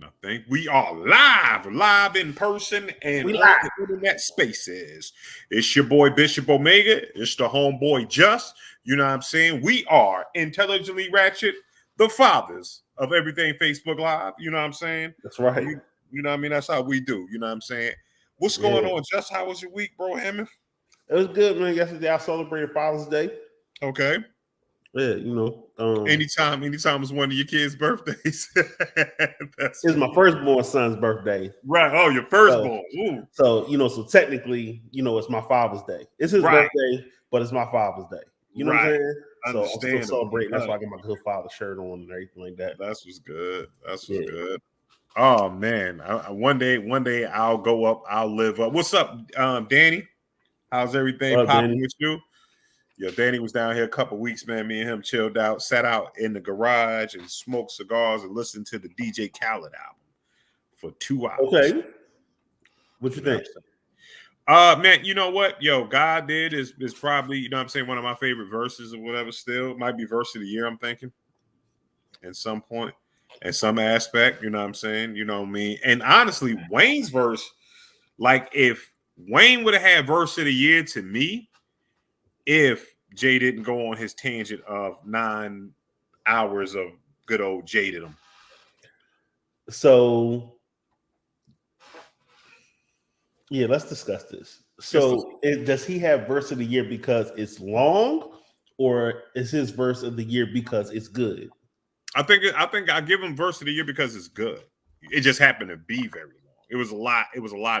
I think we are live in person and We on live. the internet spaces. It's your boy Bishop Omega. It's the homeboy Just. You know what I'm saying? We are Intelligently Ratchet, the fathers of everything Facebook Live. You know what I'm saying? That's right. You know what I mean? That's how we do. You know what I'm saying? What's Yeah. going on, Just? How was your week, bro, Hammond? It was good, man. Yesterday I celebrated Father's Day. Okay. Yeah, Anytime it's one of your kids' birthdays. That's it's my firstborn son's birthday. right. Oh, your So, firstborn. Ooh. so technically, it's my Father's Day. It's his Right. birthday, but it's my Father's Day. You know what I'm Right. saying? So I'm still Understandable. celebrating. That's why I got my good father shirt on and everything like that. That's what's good. That's what's Yeah. good. Oh man, one day I'll go up. I'll live up. What's up, Danny? How's everything popping Danny? with you? Yeah, Danny was down here a couple weeks, man. Me and him chilled out, sat out in the garage and smoked cigars and listened to the DJ Khaled album for 2 hours. Okay. What you think? Man, you know what? Yo, God did is probably, you know what I'm saying, one of my favorite verses or whatever still. Might be verse of the year, I'm thinking. At some point. In some aspect, you know what I'm saying? You know what I mean? And honestly, Wayne's verse, like if Wayne would have had verse of the year to me, if Jay didn't go on his tangent of 9 hours of good old jaded him. So yeah, let's discuss this. So does he have verse of the year because it's long, or is his verse of the year because it's good? I think I give him verse of the year because it's good. It just happened to be very long. It was a lot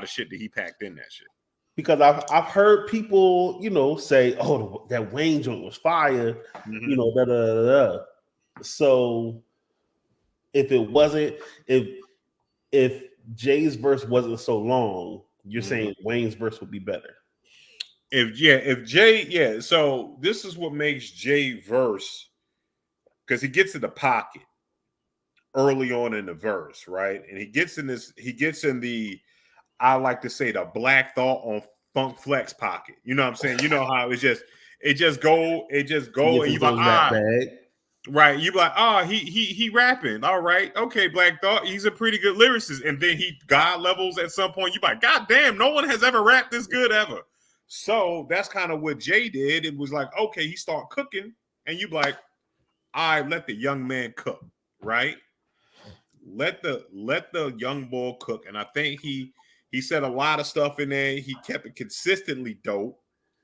of shit that he packed in that shit. Because I've heard people, say, "Oh, that Wayne joint was fire," da da da da. So if it wasn't, if Jay's verse wasn't so long, you're saying Wayne's verse would be better. If Jay, so this is what makes Jay verse, because he gets in the pocket early on in the verse, right? And he gets in the, I like to say, the Black Thought on Funk Flex pocket. You know what I'm saying? You know how it just go, and you like, right? You like, he rapping, all right, okay, Black Thought, he's a pretty good lyricist, and then he God levels at some point. You like, God damn, no one has ever rapped this good ever. So that's kind of what Jay did. It was like, okay, he start cooking, and you like, all right, let the young man cook, right? Let the young boy cook, and I think he said a lot of stuff in there. He kept it consistently dope,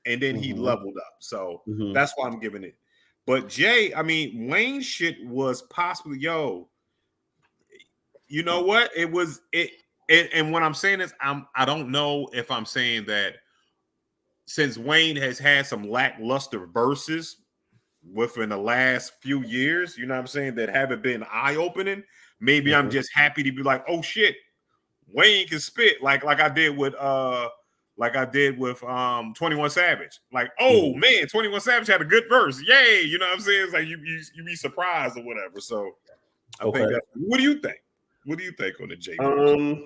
and then he leveled up. So that's why I'm giving it. But Jay, I mean, Wayne shit was possibly, you know what? It was it, and what I'm saying is, I don't know if I'm saying that since Wayne has had some lackluster verses within the last few years, you know what I'm saying, that haven't been eye-opening. Maybe I'm just happy to be like, oh shit, Wayne can spit like I did with 21 Savage. Like, oh man, 21 Savage had a good verse. Yay, you know what I'm saying? It's like you be surprised or whatever. So I think that. What do you think? What do you think on the J verse?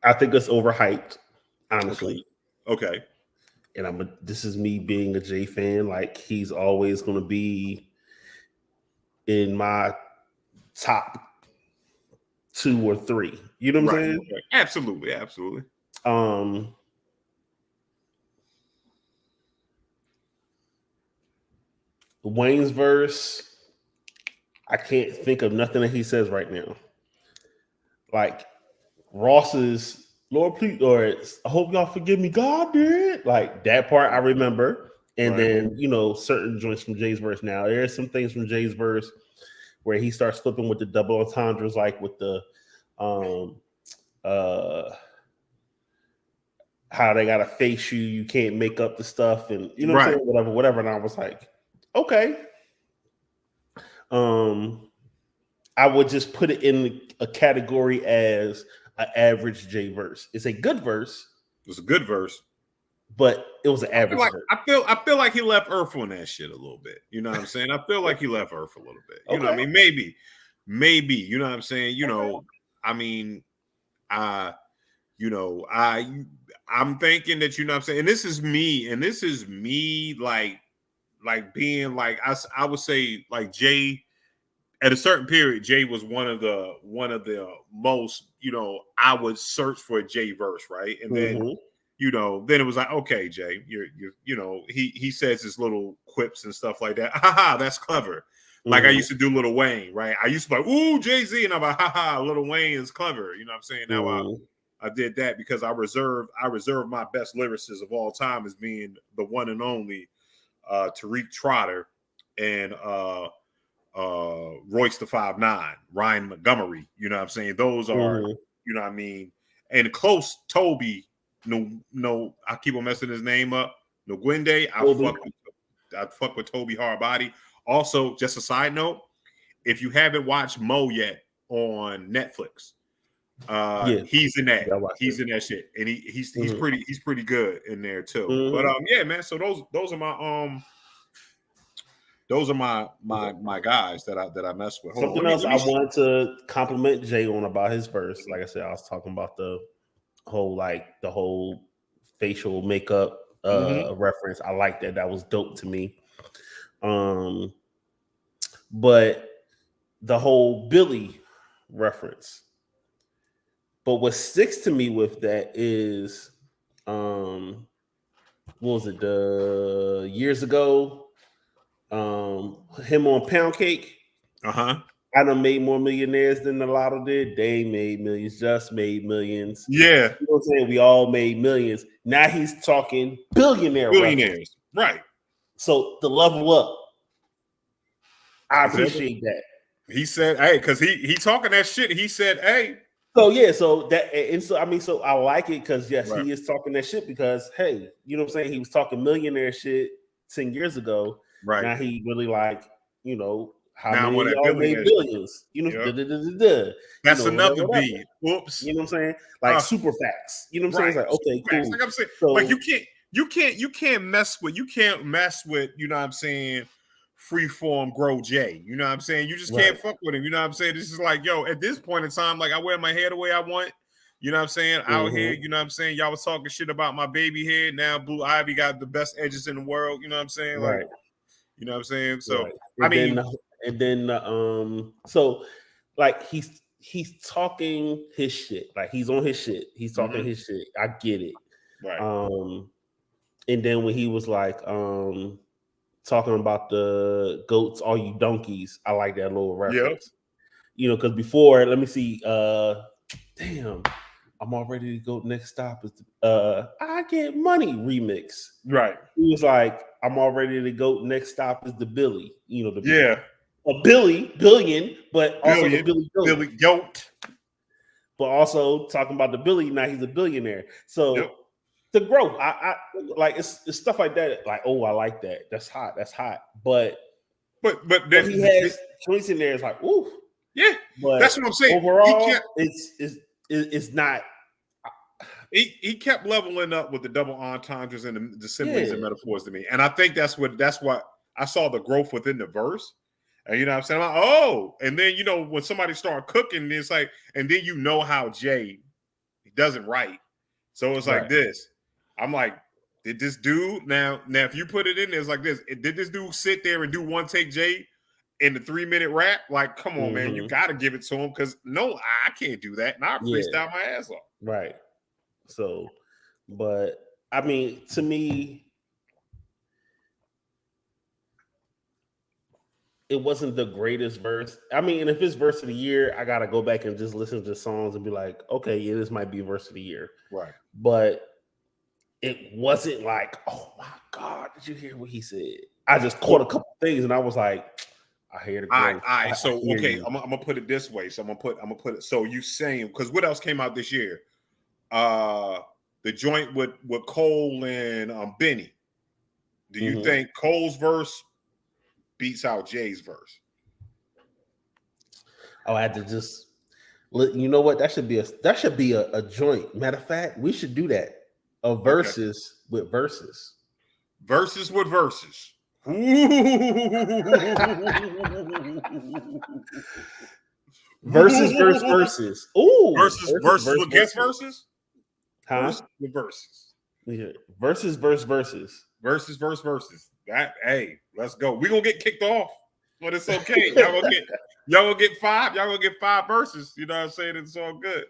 I think it's overhyped, honestly. Okay. And this is me being a Jay fan. Like, he's always going to be in my top 2 or 3. You know what I'm saying? Okay. Absolutely. Wayne's verse, I can't think of nothing that he says right now. Like Ross's Lord, please, or I hope y'all forgive me, God did. Like that part I remember. And then, certain joints from Jay's verse now. There's some things from Jay's verse where he starts flipping with the double entendres, like with the how they gotta face you, you can't make up the stuff, and you know what I'm saying, whatever. And I was like, okay. I would just put it in a category as an average Jay verse. It's a good verse. It's a good verse, but it was an average verse. I feel like he left Earth on that shit a little bit. You know what I'm saying? I feel like he left Earth a little bit. You know what I mean? Maybe. You know what I'm saying? I mean, I'm thinking that, you know what I'm saying, and this is me like being like, I would say like Jay at a certain period, Jay was one of the most, I would search for a Jay verse, right? And then then it was like, okay, Jay, he says his little quips and stuff like that. Ha, that's clever. Like I used to do Lil Wayne, right? I used to be like, ooh, Jay-Z, and I'm like, ha, Lil Wayne is clever. You know what I'm saying? Now I did that because I reserve my best lyricists of all time as being the one and only Tariq Trotter and Royce the 5'9", Ryan Montgomery. You know what I'm saying? Those are, you know what I mean? And close Toby, no, I keep on messing his name up. No Gwende, I fuck with Toby Hardbody. Also, just a side note, if you haven't watched Mo yet on Netflix, he's in that. He's in that shit, and he's pretty good in there too. But yeah, man. So those are my guys that I mess with. Something else I wanted to compliment Jay on about his verse. Like I said, I was talking about the whole facial makeup reference. I like that. That was dope to me. But the whole Billy reference. But what sticks to me with that is, what was it? The years ago, him on Pound Cake. I done made more millionaires than the Lotto did. They made millions, just made millions. Yeah, you know what I'm saying? We all made millions. Now he's talking billionaires, right? So the level up. I appreciate that. He said, "Hey," because he talking that shit. He said, "Hey." So yeah, so I like it because he is talking that shit because hey, you know what I'm saying? He was talking millionaire shit 10 years ago. Right now he really how now many of y'all made billions? That's another beat. Whoops. You know what I'm saying? Like super facts. You know what I'm saying? It's like okay, cool. Like I'm saying, so, like you can't mess with you know what I'm saying, Freeform Grow J. You know what I'm saying? You just can't fuck with him. You know what I'm saying? This is like, yo, at this point in time, like I wear my hair the way I want. You know what I'm saying? Out here, you know what I'm saying? Y'all was talking shit about my baby head. Now Blue Ivy got the best edges in the world. You know what I'm saying? Like, you know what I'm saying? So so like he's talking his shit. Like he's on his shit. He's talking his shit. I get it. Right. And then when he was like talking about the goats, all you donkeys, I like that little reference. You know, because before, let me see, damn, I'm all ready to go. Next stop is I Get Money remix. Right. He was like, I'm all ready to go. Next stop is the Billy. You know, a billion, but also the Billy Goat. But also talking about the Billy, now he's a billionaire. So the growth, I like it's stuff like that. Like, oh, I like that. That's hot. But he has choice in there. It's like, ooh, yeah. But that's what I'm saying. Overall, it's not. He kept leveling up with the double entendres and the similes and metaphors to me, and I think that's what I saw the growth within the verse. And you know what I'm saying? I'm like, oh, and then when somebody start cooking, it's like, and then how Jay doesn't write, so it's like this. I'm like, did this dude now if you put it in there, it's like this. Did this dude sit there and do one take Jay in the 3-minute rap? Like, come on, man, you got to give it to him because no, I can't do that, and I freestyle my ass off. Right. So, but I mean, to me, it wasn't the greatest verse. I mean, and if it's verse of the year, I gotta go back and just listen to songs and be like, okay, yeah, this might be verse of the year. Right. But it wasn't like, oh my God, did you hear what he said? I just caught a couple things and I was like, I hear the growth. All right. So okay, I'm gonna put it this way. So I'm gonna put it. So you saying, because what else came out this year? The joint with Cole and Benny. Do you think Cole's verse beats out Jay's verse? Oh, I had to just you know what? That should be a joint. Matter of fact, we should do that. A verses with verses. Verses with verses. Verses. Ooh. Verses against verses? Huh? Verses with verses. Yeah. Verses. Verses. That, hey, let's go. We're gonna get kicked off. but it's okay. Y'all gonna get 5. Y'all gonna get 5 verses. You know what I'm saying? It's all good.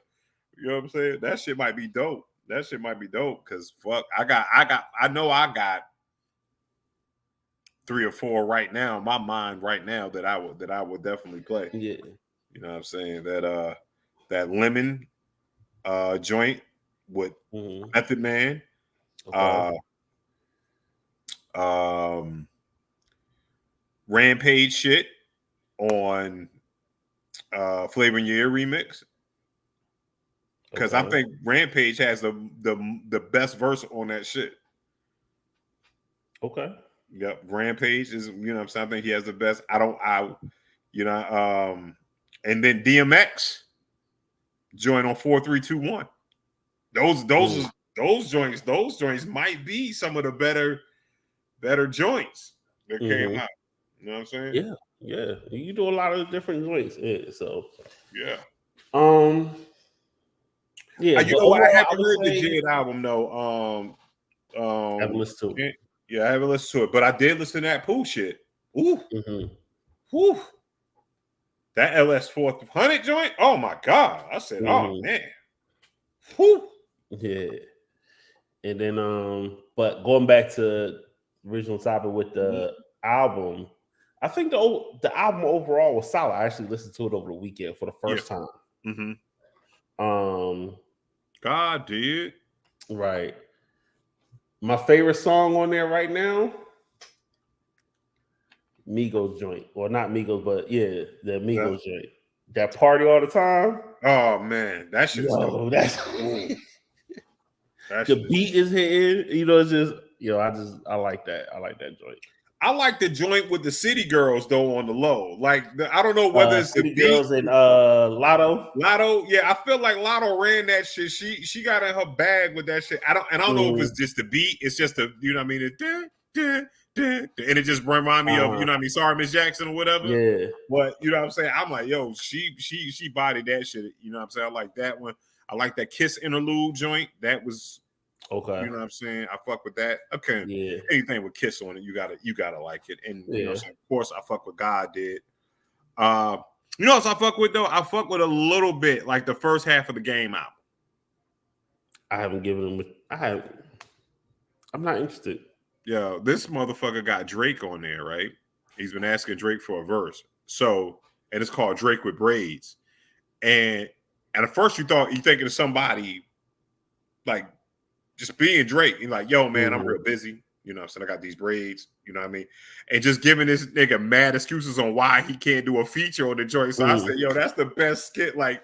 You know what I'm saying? That shit might be dope. That shit might be dope because fuck, I know I got 3 or 4 right now in my mind right now that I would definitely play. Yeah. You know what I'm saying? That lemon joint with Method Man. Okay. Rampage shit on Flavor in Your Ear remix. Because I think Rampage has the best verse on that shit. Okay. Yep. Rampage is, you know what I'm saying? I think he has the best. And then DMX join on 4321. Those joints might be some of the better joints that came out. You know what I'm saying? Yeah. Yeah. You do a lot of different joints. Yeah, so yeah. Yeah, you know what? I haven't heard the Jid album though. I haven't listened to it. Yeah, I haven't listened to it, but I did listen to that Pooh shit. Ooh, whew. That LS 400 joint. Oh my god! I said, oh man, whew. Yeah. And then, but going back to original topic with the album, I think the album overall was solid. I actually listened to it over the weekend for the first time. God did. Right. My favorite song on there right now, Migos joint. Well, not Migos, but yeah, the Migos joint. That Party All the Time. Oh man, that shit's dope. That's the beat is hitting. You know, it's just I like that. I like that joint. I like the joint with the City Girls though on the low. Like I don't know whether it's City the beat. Girls and Lotto. Lotto, yeah, I feel like Lotto ran that shit. She got in her bag with that shit. I don't know if it's just the beat. It's just the, you know what I mean? And it just remind me of, you know what I mean, Sorry Miss Jackson or whatever. Yeah. But you know what I'm saying? I'm like, yo, she bodied that shit. You know what I'm saying? I like that one. I like that Kiss interlude joint. That was okay. You know what I'm saying? I fuck with that. Okay. Yeah. Anything with Kiss on it, you gotta like it. And you know what I'm saying? Of course, I fuck with God did. You know what I fuck with though? I fuck with a little bit like the first half of the Game album. I haven't given them. I'm not interested. Yeah, this motherfucker got Drake on there, right? He's been asking Drake for a verse. So, and it's called Drake with Braids. And at first you thinking of somebody like just being Drake. You're like, yo, man, I'm real busy. You know what I'm saying? I got these braids, you know what I mean? And just giving this nigga mad excuses on why he can't do a feature on the joint. So I said, yo, that's the best skit. Like,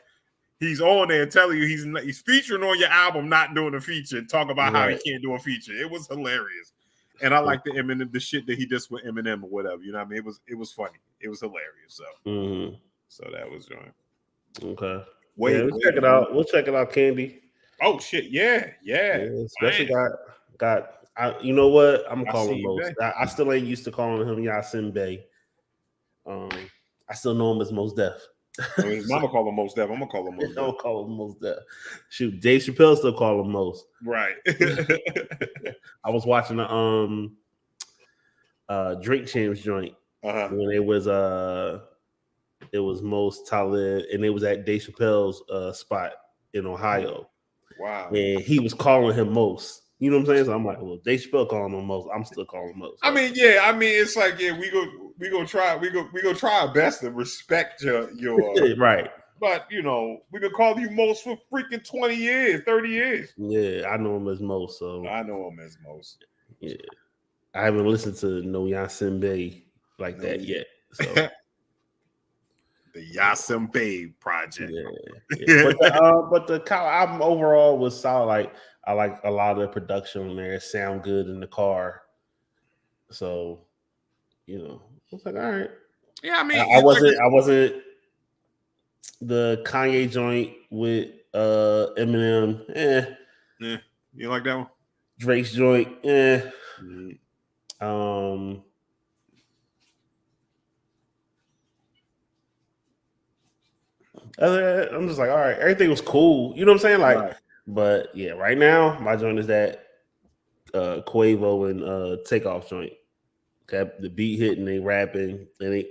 he's on there telling you he's featuring on your album, not doing a feature, talk about how he can't do a feature. It was hilarious. And I like the Eminem, the shit that he did with Eminem or whatever. You know what I mean? It was funny. It was hilarious. So so that was joint. Okay. We'll check it out. We'll check it out, Candy. Oh shit, yeah. Especially got you know what? I'm calling Most. I still ain't used to calling him Yasin Bey. I still know him as Mos Def. His mama call him Mos Def. I'm gonna call him Mos Def. Don't call him Mos Def. Shoot, Dave Chappelle still call him Mos. Right. I was watching the Drink Champs joint when it was Mos Talib, and it was at Dave Chappelle's spot in Ohio. Wow. And he was calling him Mos. You know what I'm saying? So I'm like, well, Dave Chappelle calling him Mos. I'm still calling him Mos. I mean, yeah. I mean, it's like, yeah, we go try our best to respect your right. But you know, we been calling you Mos for freaking 20 years, 30 years. Yeah, I know him as Mos. So I know him as Mos. Yeah, I haven't listened to no Yasin Bey like that yet. So the Yasin Bey project. Yeah. But the album overall was solid. Like I like a lot of the production on there. It sound good in the car. So, you know, I was like, all right. Yeah, I mean, I wasn't the Kanye joint with Eminem. Yeah, you like that one? Drake's joint. I'm just like, all right, everything was cool. You know what I'm saying? Like, but yeah, right now my joint is that Quavo and Takeoff joint. kept the beat hitting, they rapping, and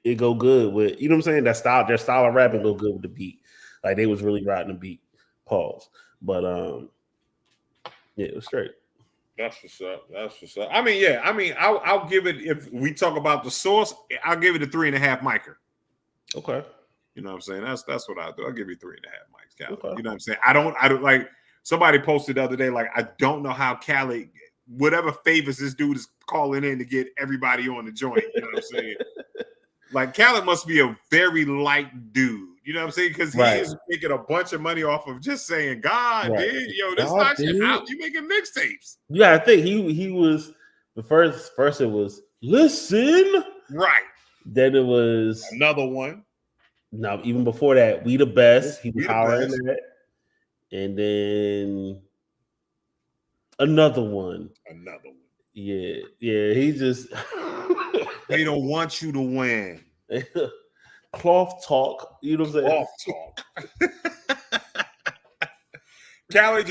it go good with, you know what I'm saying? Their style of rapping go good with the beat. Like they was really riding the beat. Pause. But yeah, it was straight. That's what's up. That's what's up. I mean, yeah. I mean, I'll give it, if we talk about the source, I'll give it a 3.5 micer. Okay. You know what I'm saying? That's what I do. I'll give you 3.5 mics, Cali. Okay. You know what I'm saying? I don't like, somebody posted the other day, like, I don't know how Cali, whatever favors this dude is calling in to get everybody on the joint. You know what I'm saying? Like, Khaled must be a very light dude. You know what I'm saying? Because he is making a bunch of money off of just saying, God, dude, yo, this not shit out. You making mixtapes. Yeah, I think he was the first it was listen. Right. Then it was another one. No, even before that, we the best. He was hollering that. And then another one. Yeah. He just they don't want you to win. Cloth talk. You know what I'm saying? Cloth talk. Cali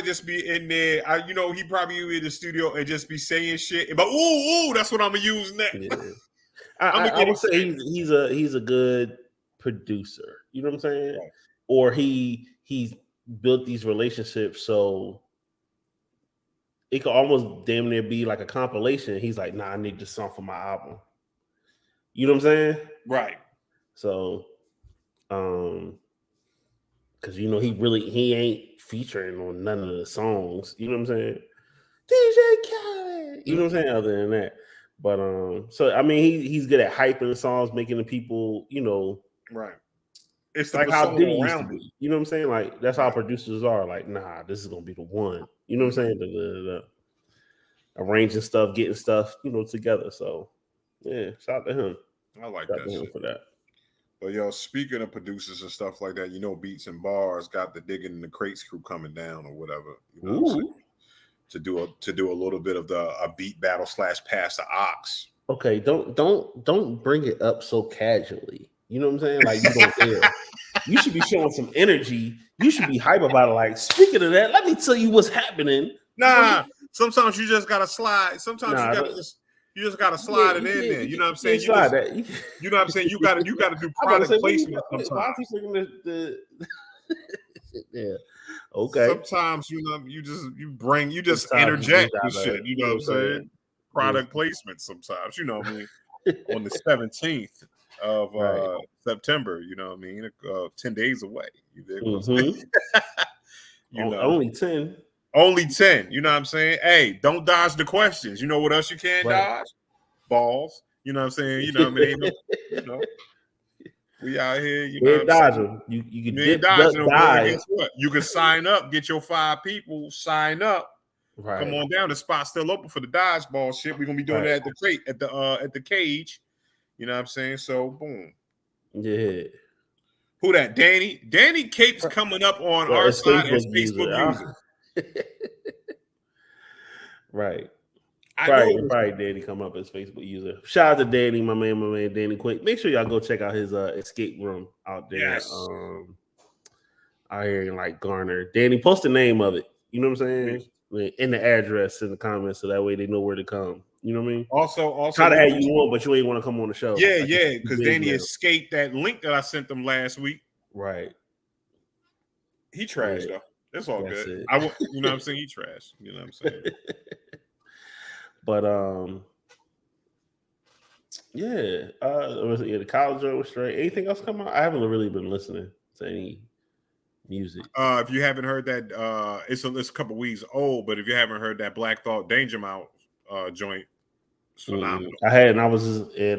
just be in there. You know, he probably be in the studio and just be saying shit. But ooh, that's what I'm gonna use next. Yeah. I would say he's a good producer. You know what I'm saying? Right. Or he's built these relationships so it could almost damn near be like a compilation. He's like, nah, I need this song for my album. You know what I'm saying? Right. So, because you know he ain't featuring on none of the songs. You know what I'm saying? DJ Khaled. You know what I'm saying? Other than that, but so I mean he's good at hyping songs, making the people, you know, right. It's like how Diddy used to be. You know what I'm saying? Like that's how producers are. Like, nah, this is gonna be the one. You know what I'm saying? The arranging stuff, getting stuff, you know, together. So yeah, shout out to him. I like that shit. For that. But yo, speaking of producers and stuff like that, you know, Beats and Bars got the Digging in the Crates crew coming down or whatever. You know what I'm saying? To do a little bit of a beat battle / pass the ox. Okay, don't bring it up so casually. You know what I'm saying? Like you don't care. You should be showing some energy. You should be hype about it. Like, speaking of that, let me tell you what's happening. Nah, sometimes you just gotta slide. Sometimes you just gotta slide it in there. You know what I'm saying? You know what I'm saying? You gotta do product placement sometimes. Yeah. Okay. Sometimes you know you just interject with shit. You know what I'm saying? Product placement sometimes. You know what I mean? On the 17th of September. You know what I mean? 10 days away. You dig what I'm saying? You know, only 10. Only 10. You know what I'm saying? Hey, don't dodge the questions. You know what else you can't dodge? Balls. You know what I'm saying? You know what I mean? You know. We out here, you know. Dodge them. You can dodge them. Guess what? You can sign up, get your 5 people, sign up. Right. Come on down. The spot's still open for the dodgeball shit. We're gonna be doing it at the crate, at the cage. You know what I'm saying? So boom. Yeah. Who that? Danny? Danny Cape's coming up on our side as Facebook user. Right. Probably Danny come up as Facebook user. Shout out to Danny, my man Danny Quick. Make sure y'all go check out his escape room out there. Yes. Out here in like Garner. Danny, post the name of it. You know what I'm saying? In the address in the comments, so that way they know where to come. You know what I mean? Also try to have you on, but you ain't want to come on the show. Yeah, because Danny escaped that link that I sent them last week. Right. He trashed though. It's all good. You know what I'm saying? He trashed. You know what I'm saying? But the college was straight. Anything else come out? I haven't really been listening to any music. If you haven't heard that, it's a couple weeks old. But if you haven't heard that Black Thought Danger Mouse joint, it's phenomenal. I had, and I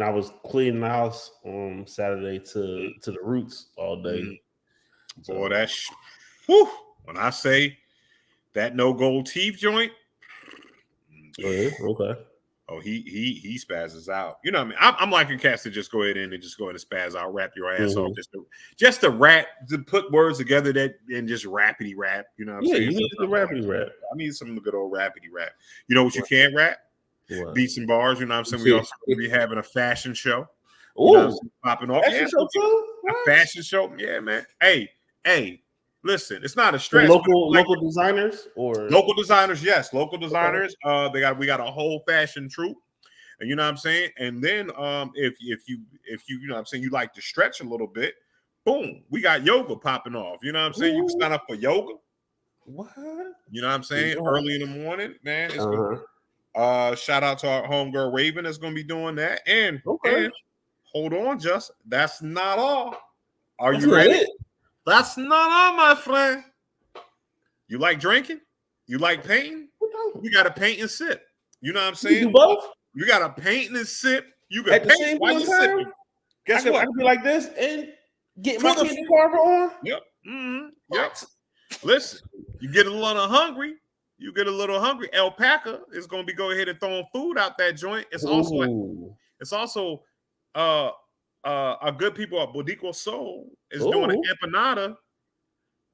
was cleaning the house on Saturday to the Roots all day. Mm-hmm. So, boy, whew, when I say that No Gold Teeth joint. Okay. Oh, he spazzes out. You know what I mean? I'm liking cats to just go ahead and spaz out, rap your ass off, just to rap, to put words together and just rapidy rap. You know what I'm saying? You need the rapidy rap. I need some good old rapidy rap. You know what you can't rap? What? Beats and bars. You know what I'm saying? We also be having a fashion show. You know popping off. Fashion show too? A fashion show. Yeah, man. Hey. Listen, it's not a stretch. Local designers or local designers, yes, local designers. We got a whole fashion troupe. And you know what I'm saying? And then if you know what I'm saying, you like to stretch a little bit, boom, we got yoga popping off. You know what I'm saying? You can sign up for yoga. What? You know what I'm saying? Yeah. Early in the morning, man. It's shout out to our homegirl Raven that's gonna be doing that. And hold on, just that's not all. Are you ready? That's not all, my friend. You like drinking? You like painting? You gotta paint and sip. You know what I'm saying? You do both? You gotta paint and sip. You can At the paint same while you're sipping. Guess what? I can be like this and get my candy carver on. Yep. Mm-hmm. Yep. Listen, you get a little hungry. Alpaca is gonna be go ahead and throwing food out that joint. It's also our good people at Bodico Soul is doing an empanada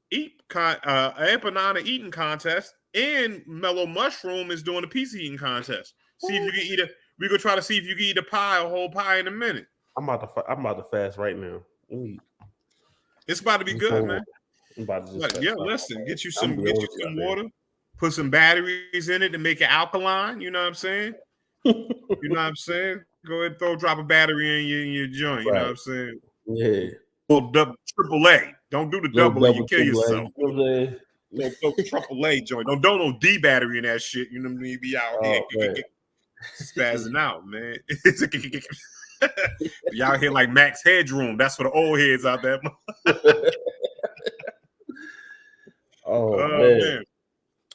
eating contest, and Mellow Mushroom is doing a pizza eating contest. See if you can eat we're gonna try to see if you can eat a whole pie in a minute. I'm about to fast right now. It's about to be good, man. Listen, get you some water, put some batteries in it to make it alkaline. You know what I'm saying? You know what I'm saying? Go ahead and drop a battery in your joint. You know what I'm saying? Yeah. Triple A. Don't do the double A. You kill yourself. Triple A joint. Don't no D battery in that shit. You know what I mean? Be out here spazzing out, man. Be out here like Max Headroom. That's for the old heads out there. Man.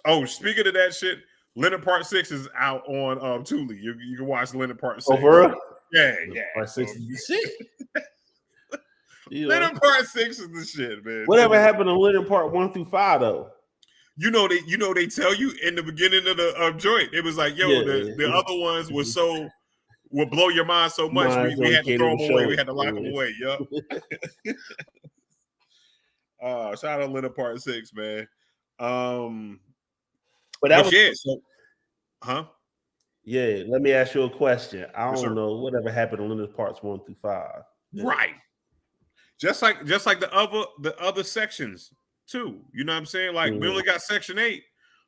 Oh, speaking of that shit, Leonard Part 6 is out on Tubi. You can watch Leonard Part 6. Oh, for real? Yeah. Part 6 is the shit. Leonard Part 6 is the shit, man. Whatever happened to Leonard Part 1 through 5 though? They tell you in the beginning of the joint. It was like, the other ones would blow your mind so much. We had to throw them away. We had to lock them away. Yup. Shout out to Leonard Part 6, man. Yeah, let me ask you a question. I don't know whatever happened to Leonard Parts 1 through 5. Right. Just like the other sections too. You know what I'm saying? Like we only got section 8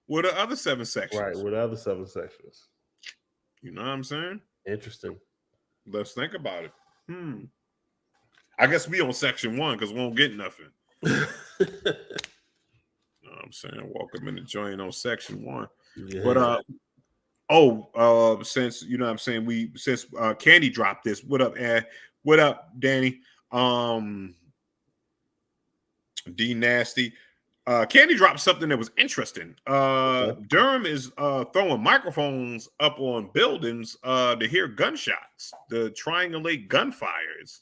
with the other 7 sections. Right, with the other 7 sections. You know what I'm saying? Interesting. Let's think about it. I guess we on section 1 because we won't get nothing. You know what I'm saying? Welcome in the joint on section 1. Yeah. But since you know what I'm saying, since Candy dropped this, what up, what up, Danny? D Nasty. Candy dropped something that was interesting. Durham is throwing microphones up on buildings to hear gunshots, to triangulate gunfires.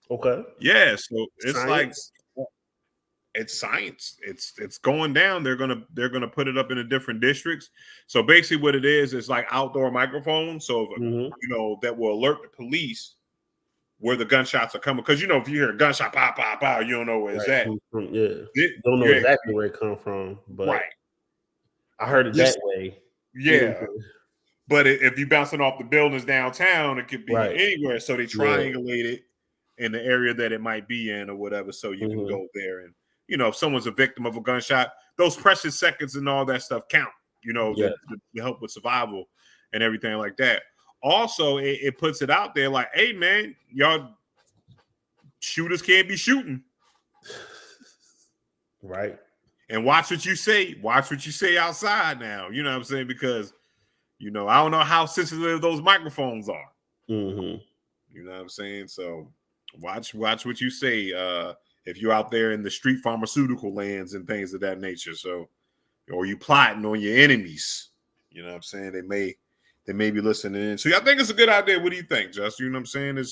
Okay. Yeah, so it's science. It's science. It's going down. They're gonna put it up in the different districts. So basically, what it is like outdoor microphones. So that will alert the police where the gunshots are coming. Because if you hear a gunshot, pow, pow, pow, you don't know where it's at. Don't know exactly where it come from, but I heard it that way. Yeah. But if you're bouncing off the buildings downtown, it could be anywhere. So they triangulate it in the area that it might be in or whatever. So you can go there and, if someone's a victim of a gunshot, those precious seconds and all that stuff count, to help with survival and everything like that. Also, it puts it out there like, hey, man, y'all shooters can't be shooting. Right. And watch what you say. Watch what you say outside now. You know what I'm saying? Because, I don't know how sensitive those microphones are. Mm-hmm. You know what I'm saying? So watch what you say if you're out there in the street pharmaceutical lands and things of that nature. So, or you plotting on your enemies. You know what I'm saying? They may be listening in. So I think it's a good idea. What do you think, Just? You know what I'm saying?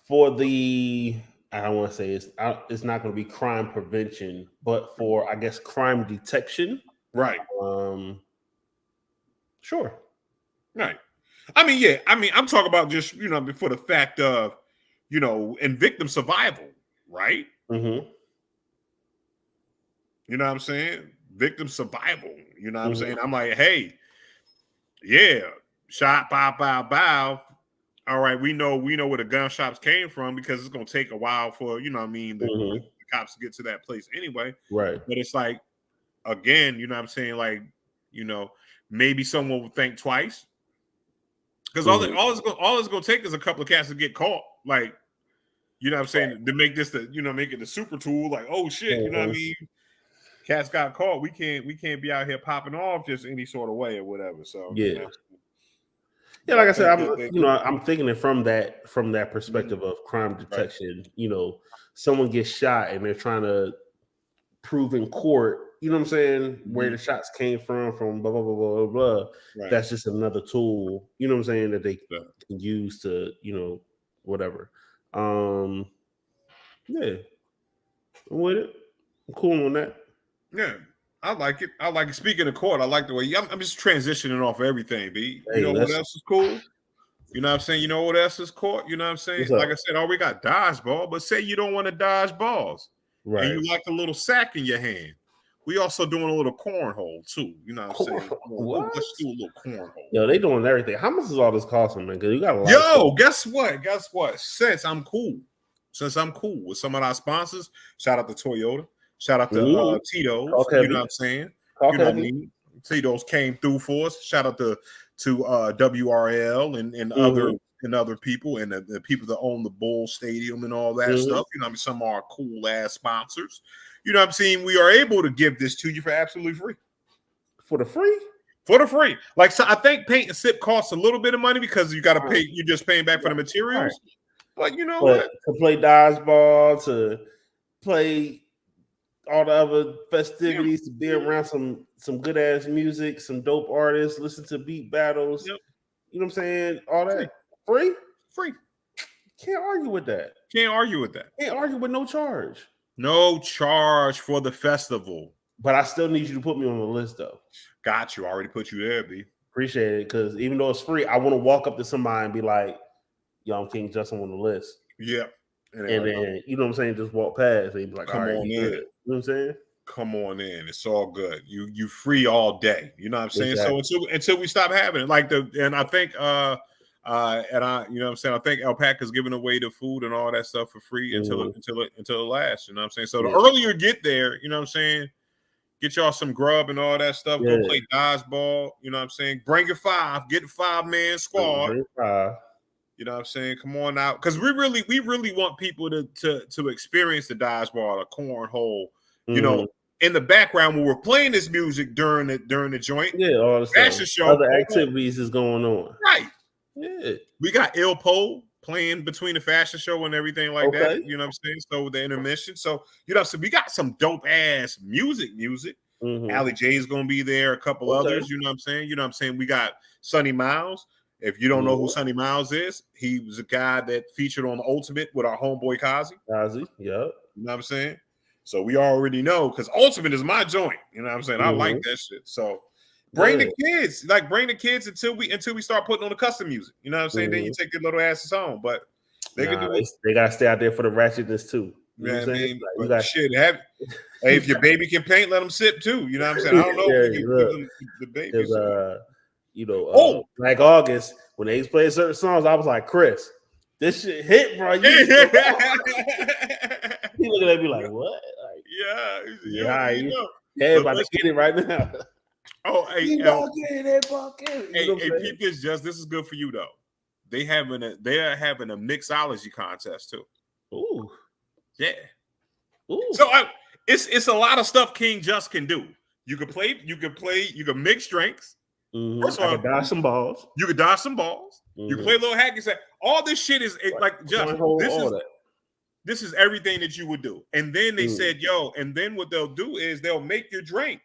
For the, I don't want to say it's not going to be crime prevention, but for, I guess, crime detection. Right. Sure. Right. I'm talking about just, for the fact of, and victim survival, right? Mm-hmm. You know what I'm saying? Victim survival. You know what I'm saying? I'm like, hey, yeah, shot, bow, bow, bow. All right, we know where the gunshots came from because it's gonna take a while for the cops to get to that place anyway. Right. But it's like, again, you know what I'm saying? Like, maybe someone will think twice. Because all it's gonna take is a couple of cats to get caught. Like, you know what I'm saying? To make this make it the super tool, like, oh shit, you know what I mean? Cats got caught. We can't be out here popping off just any sort of way or whatever. So yeah. Yeah, like I said, I'm thinking it from that perspective of crime detection. Right. Someone gets shot and they're trying to prove in court, you know what I'm saying, where the shots came from blah blah blah blah blah. Right. That's just another tool, you know what I'm saying, that they can use to, whatever. Yeah, I'm with it. I'm cool on that. Yeah. I like it. Speaking of court, I like the way I'm just transitioning off everything, B. You know what else is cool? You know what I'm saying? You know what else is court? You know what I'm saying? Like I said, we got dodgeball, but say you don't want to dodge balls. Right. And you like a little sack in your hand. We also doing a little cornhole too. You know what I'm saying? Let's do a little cornhole. Yo, they doing everything. How much is all this costing, man? Because you got a lot. Yo, guess what? Since I'm cool with some of our sponsors, shout out to Toyota, shout out to Tito's. You know what I'm saying? You know what I mean? Tito's came through for us. Shout out to WRL and other people and the people that own the Bull Stadium and all that stuff. You know what I mean? Some of our cool ass sponsors. You know what I'm saying? We are able to give this to you for absolutely free. For the free? For the free. Like, so I think paint and sip costs a little bit of money because you got to pay. You're just paying back for the materials. But you know what? To play dodgeball, to play all the other festivities, to be around some good ass music, some dope artists, listen to beat battles. Yep. You know what I'm saying? All that free. Can't argue with that. Can't argue with no charge. No charge for the festival. But I still need you to put me on the list, though. Got you. I already put you there, B. Appreciate it, because even though it's free, I want to walk up to somebody and be like, "Yo, I'm King Justin on the list." Yeah. And then, you know what I'm saying, just walk past and be like, come on in. You know what I'm saying? Come on in. It's all good. You free all day. You know what I'm saying? Exactly. So until we stop having it. And I think you know what I'm saying, I think Alpaca's giving away the food and all that stuff for free until it lasts. You know what I'm saying? So the earlier you get there, you know what I'm saying, get y'all some grub and all that stuff. Go play dodgeball. You know what I'm saying? Bring your 5. Get a 5-man squad. Bring 5. You know what I'm saying? Come on out. Because we really want people to experience the dodgeball, the cornhole, you know, in the background when we're playing this music during the joint. Yeah, all the fashion show. Other activities is going on. Right. Yeah. We got Il Po playing between the fashion show and everything like that. You know what I'm saying? So the intermission. So, you know, so we got some dope ass music. Ali J is gonna be there, a couple others, you know what I'm saying? You know what I'm saying? We got Sonny Miles. If you don't know who Sonny Miles is, he was a guy that featured on the Ultimate with our homeboy Kazi. Yep. You know what I'm saying? So we already know, because Ultimate is my joint. You know what I'm saying? I like that shit. So bring the kids, until we start putting on the custom music. You know what I'm saying? Then you take your little asses home. But they gotta stay out there for the ratchetness too. You know what I'm saying? Hey, if your baby can paint, let them sip too. You know what I'm saying? I don't know if you can give them the babies. Black August, when they played certain songs, I was like, Chris, this shit hit, bro. He looking at me like, what? Like, about to get it right now. Oh, hey, peep this, this is good for you though. They are having a mixology contest too. Ooh, yeah. Ooh. So it's a lot of stuff King Just can do. You can mix drinks. First of all, dodge some balls. You could dodge some balls. You can play a little hacky sack. All this shit is like just this is everything that you would do. And then they said, yo, and then what they'll do is they'll make your drink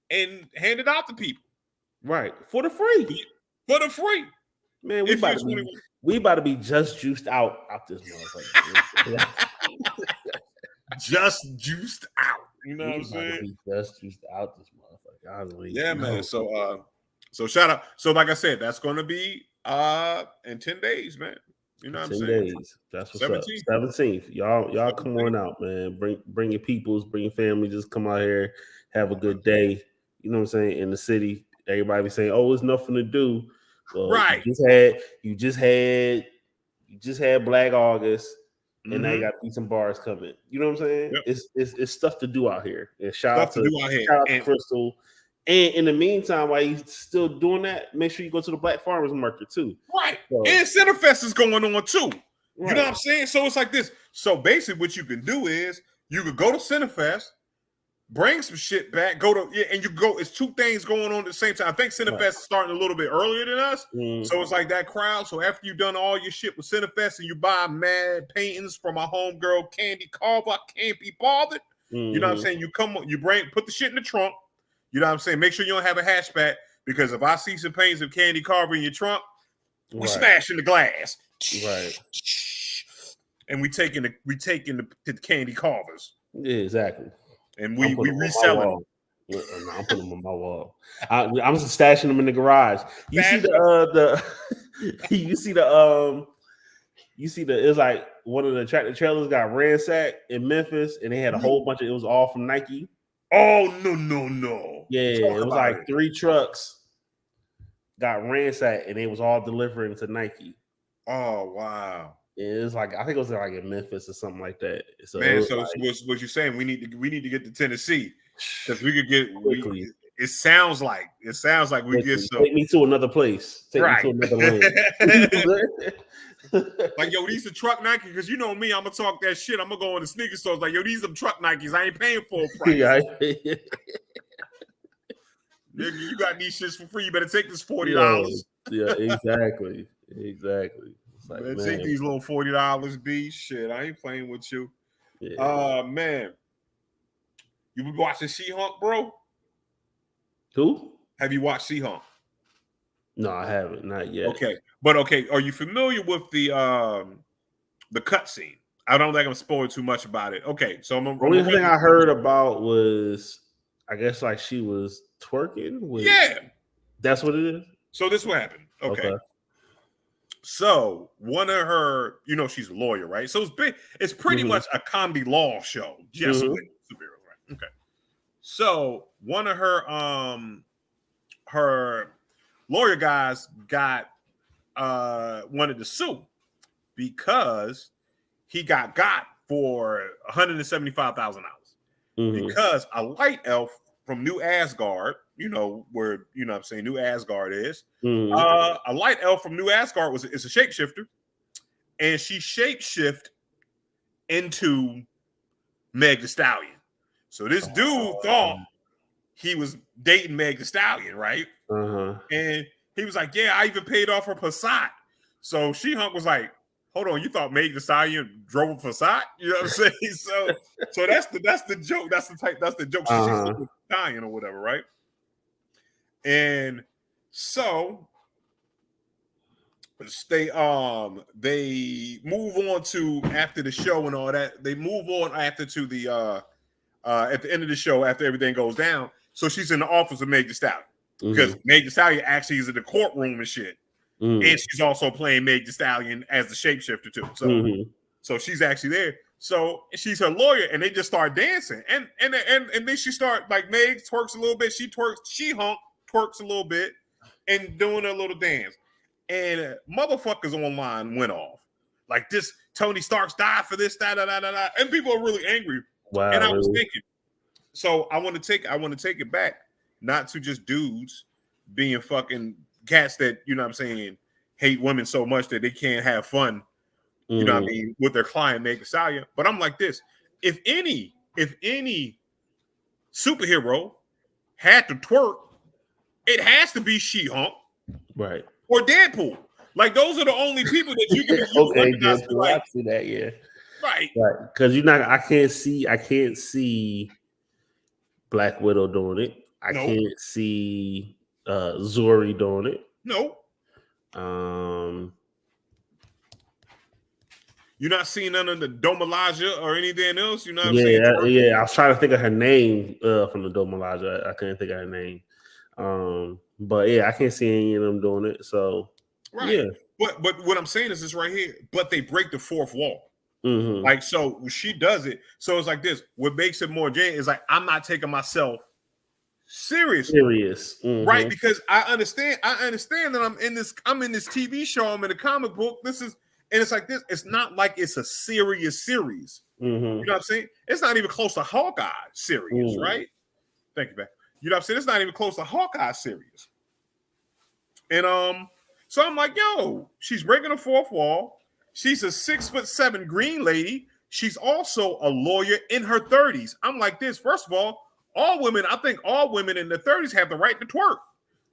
and hand it out to people. Right. For the free. Man, we about to be just juiced out this motherfucker. Just juiced out. You know what I'm saying? Just juiced out this motherfucker. Yeah, man. So shout out. So like I said, that's going to be in 10 days, man. You know what I'm saying? 10 days. That's what's 17th. Up. 17th. Y'all come on out, man. Bring your peoples, bring your family. Just come out here, have a good day. You know what I'm saying? In the city, everybody be saying, "Oh, it's nothing to do." Well, right. You just had Black August. and now you got decent bars coming. You know what I'm saying? Yep. It's stuff to do out here. And shout Stuff out to do out here. shout out to And- Crystal. And in the meantime, while you still doing that, make sure you go to the Black Farmers Market too. Right. So- And Cinefest is going on too. You Right. know what I'm saying? So it's like this. So basically, what you can do is you could go to Cinefest, bring some shit back, go to and you go. It's two things going on at the same time. I think Cinefest is starting a little bit earlier than us, so it's like that crowd. So after you've done all your shit with Cinefest and you buy mad paintings from my homegirl Candy Carver, I can't be bothered. You know what I'm saying? You come, you put the shit in the trunk. You know what I'm saying? Make sure you don't have a hatchback because if I see some paintings of Candy Carver in your trunk, we smashing the glass. Right. And we taking the Candy Carvers. Yeah, exactly. And we reselling them. I'm putting them on my wall. I'm just stashing them in the garage. You see the it's like one of the tractor trailers got ransacked in Memphis, and they had a whole bunch of it was all from Nike. Oh no. Yeah, it was like 3 trucks got ransacked, and it was all delivering to Nike. Oh wow. It was like I think it was like in Memphis or something like that. So man, so what you're saying? We need to get to Tennessee because we could get. It sounds like we get some. Take me to another place. Take me to another land. Like yo, these are truck Nike because you know me. I'm gonna talk that shit. I'm gonna go in the sneaker stores like yo, these are truck Nikes. I ain't paying full price. Nigga, you got these shits for free. You better take this $40. Yeah, exactly. Like, man, take these little $40, B. Shit, I ain't playing with you. Yeah. Man. You been watching She-Hulk, bro? Who? Have you watched She-Hulk? No, I haven't. Not yet. Okay. But okay, are you familiar with the cutscene? I don't think I'm gonna spoil too much about it. Okay, so the only thing I heard about was I guess like she was twerking with that's what it is. So this what happened. Okay. So one of her, you know, she's a lawyer, right? So it's big. It's pretty much a comedy law show, just with superheroes, right? Okay. So one of her lawyer guys wanted to sue because he got for $175,000 because a light elf from New Asgard, you know where what I'm saying New Asgard is. A light elf from New Asgard is a shapeshifter, and she shapeshift into Meg Thee Stallion. So this dude thought he was dating Meg Thee Stallion, right? And he was like, "Yeah, I even paid off her Passat." So She-Hulk was like, "Hold on, you thought Meg Thee Stallion drove a Passat?" You know what I'm saying? So that's the joke. That's the joke. She's Italian or whatever, right? And so they move on to after the show and all that. They move on after to the at the end of the show after everything goes down. So she's in the office of Meg Thee Stallion because Meg Thee Stallion actually is in the courtroom and shit, and she's also playing Meg Thee Stallion as the shapeshifter too. So she's actually there. So she's her lawyer, and they just start dancing, and then she start like Meg twerks a little bit. She-Hulk twerks a little bit, and doing a little dance. And motherfuckers online went off like this. Tony Stark's died for this, and people are really angry. Wow, and I was thinking, so I want to take it back, not to just dudes being fucking cats that you know what I'm saying hate women so much that they can't have fun. You know what I mean with their client Meg Thee Stallion. But I'm like this: if any superhero had to twerk, it has to be She-Hulk, right? Or Deadpool. Like those are the only people that you can Deadpool, like, I see that, yeah. Right. Because I can't see Black Widow doing it. I can't see Zori doing it. No. You're not seeing none of the Domalaja or anything else. You know what I'm saying? Yeah. I was trying to think of her name from the Domalaja. I couldn't think of her name. But yeah, I can't see any of them doing it. So yeah. But what I'm saying is this right here. But they break the fourth wall. Like so, she does it. So it's like this. What makes it more genuine is like I'm not taking myself seriously. Right? Because I understand that I'm in this TV show. I'm in a comic book. And it's like this. It's not like it's a serious series. Mm-hmm. You know what I'm saying? It's not even close to Hawkeye series, right? Thank you, man. You know what I'm saying? It's not even close to Hawkeye series. And so I'm like, yo, she's breaking the fourth wall. She's a 6'7" green lady. She's also a lawyer in her 30s. I'm like this. First of all I think all women in their 30s have the right to twerk.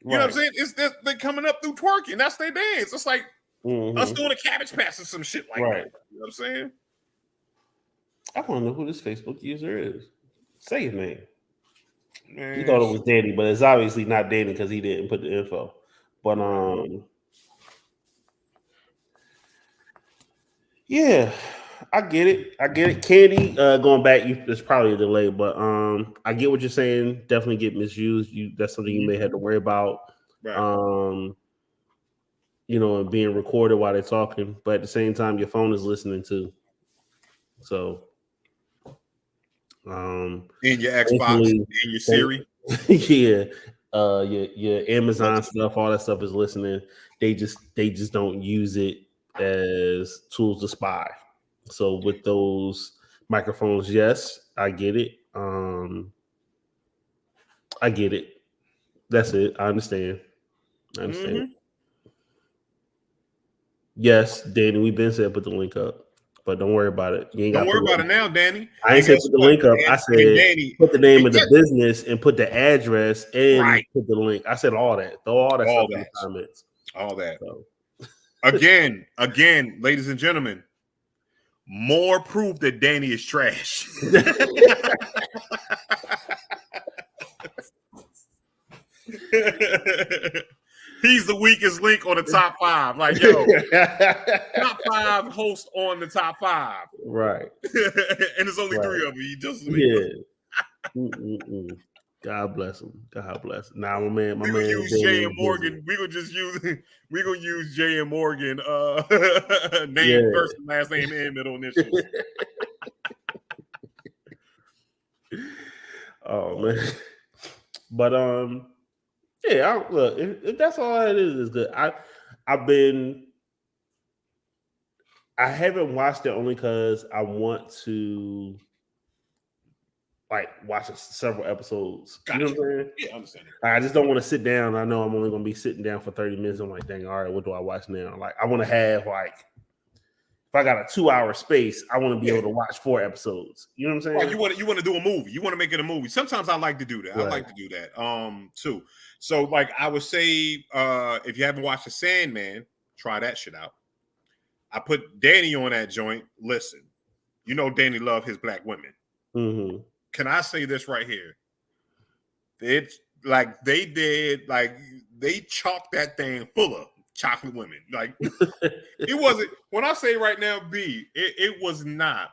You know what I'm saying? It's they're coming up through twerking. That's their dance. It's like us doing a Cabbage Patch or some shit like that. You know what I'm saying? I want to know who this Facebook user is. Say his name. Man, you thought it was Danny, but it's obviously not Danny because he didn't put the info. But yeah, I get it. Candy, going back, there's probably a delay, but I get what you're saying. Definitely get misused. That's something you may have to worry about. Right. You know, and being recorded while they're talking, but at the same time, your phone is listening too. So, in your Xbox, in your Siri, yeah, your Amazon stuff, all that stuff is listening. They just don't use it as tools to spy. So with those microphones, yes, I get it. I get it. That's it. I understand. Mm-hmm. Yes, Danny, we've been said put the link up, but don't worry about it. You ain't don't worry about it now, Danny. I ain't said put the link up. I said Danny, put the name of the business and put the address and put the link. I said all that. Throw all that stuff in the comments. All that. So. Again, ladies and gentlemen, more proof that Danny is trash. He's the weakest link on the top 5. Like, yo, top 5 host on the top 5. Right. And there's only 3 of them. He just God bless him. God bless him. Now, my man. We're gonna use Jay and Morgan. We're gonna use Jay and Morgan name first and last name and middle initials. Oh man. But yeah, look, if that's all it is good. I haven't watched it only because I want to like watch several episoes. Gotcha. You know what I'm saying? Yeah, I understand. I just don't want to sit down. I know I'm only going to be sitting down for 30 minutes. I'm like, dang, all right, what do I watch now? Like, I want to have like, if I got a 2-hour space, I want to be able to watch 4 episodes. You know what I'm saying? Right, you want to do a movie. You want to make it a movie. Sometimes I like to do that. Right. I like to do that too. So like I would say, if you haven't watched The Sandman, try that shit out. I put Danny on that joint. Listen, you know Danny love his black women. Mm-hmm. Can I say this right here? It's like they chalked that thing full of chocolate women. Like it wasn't. When I say right now, it was not.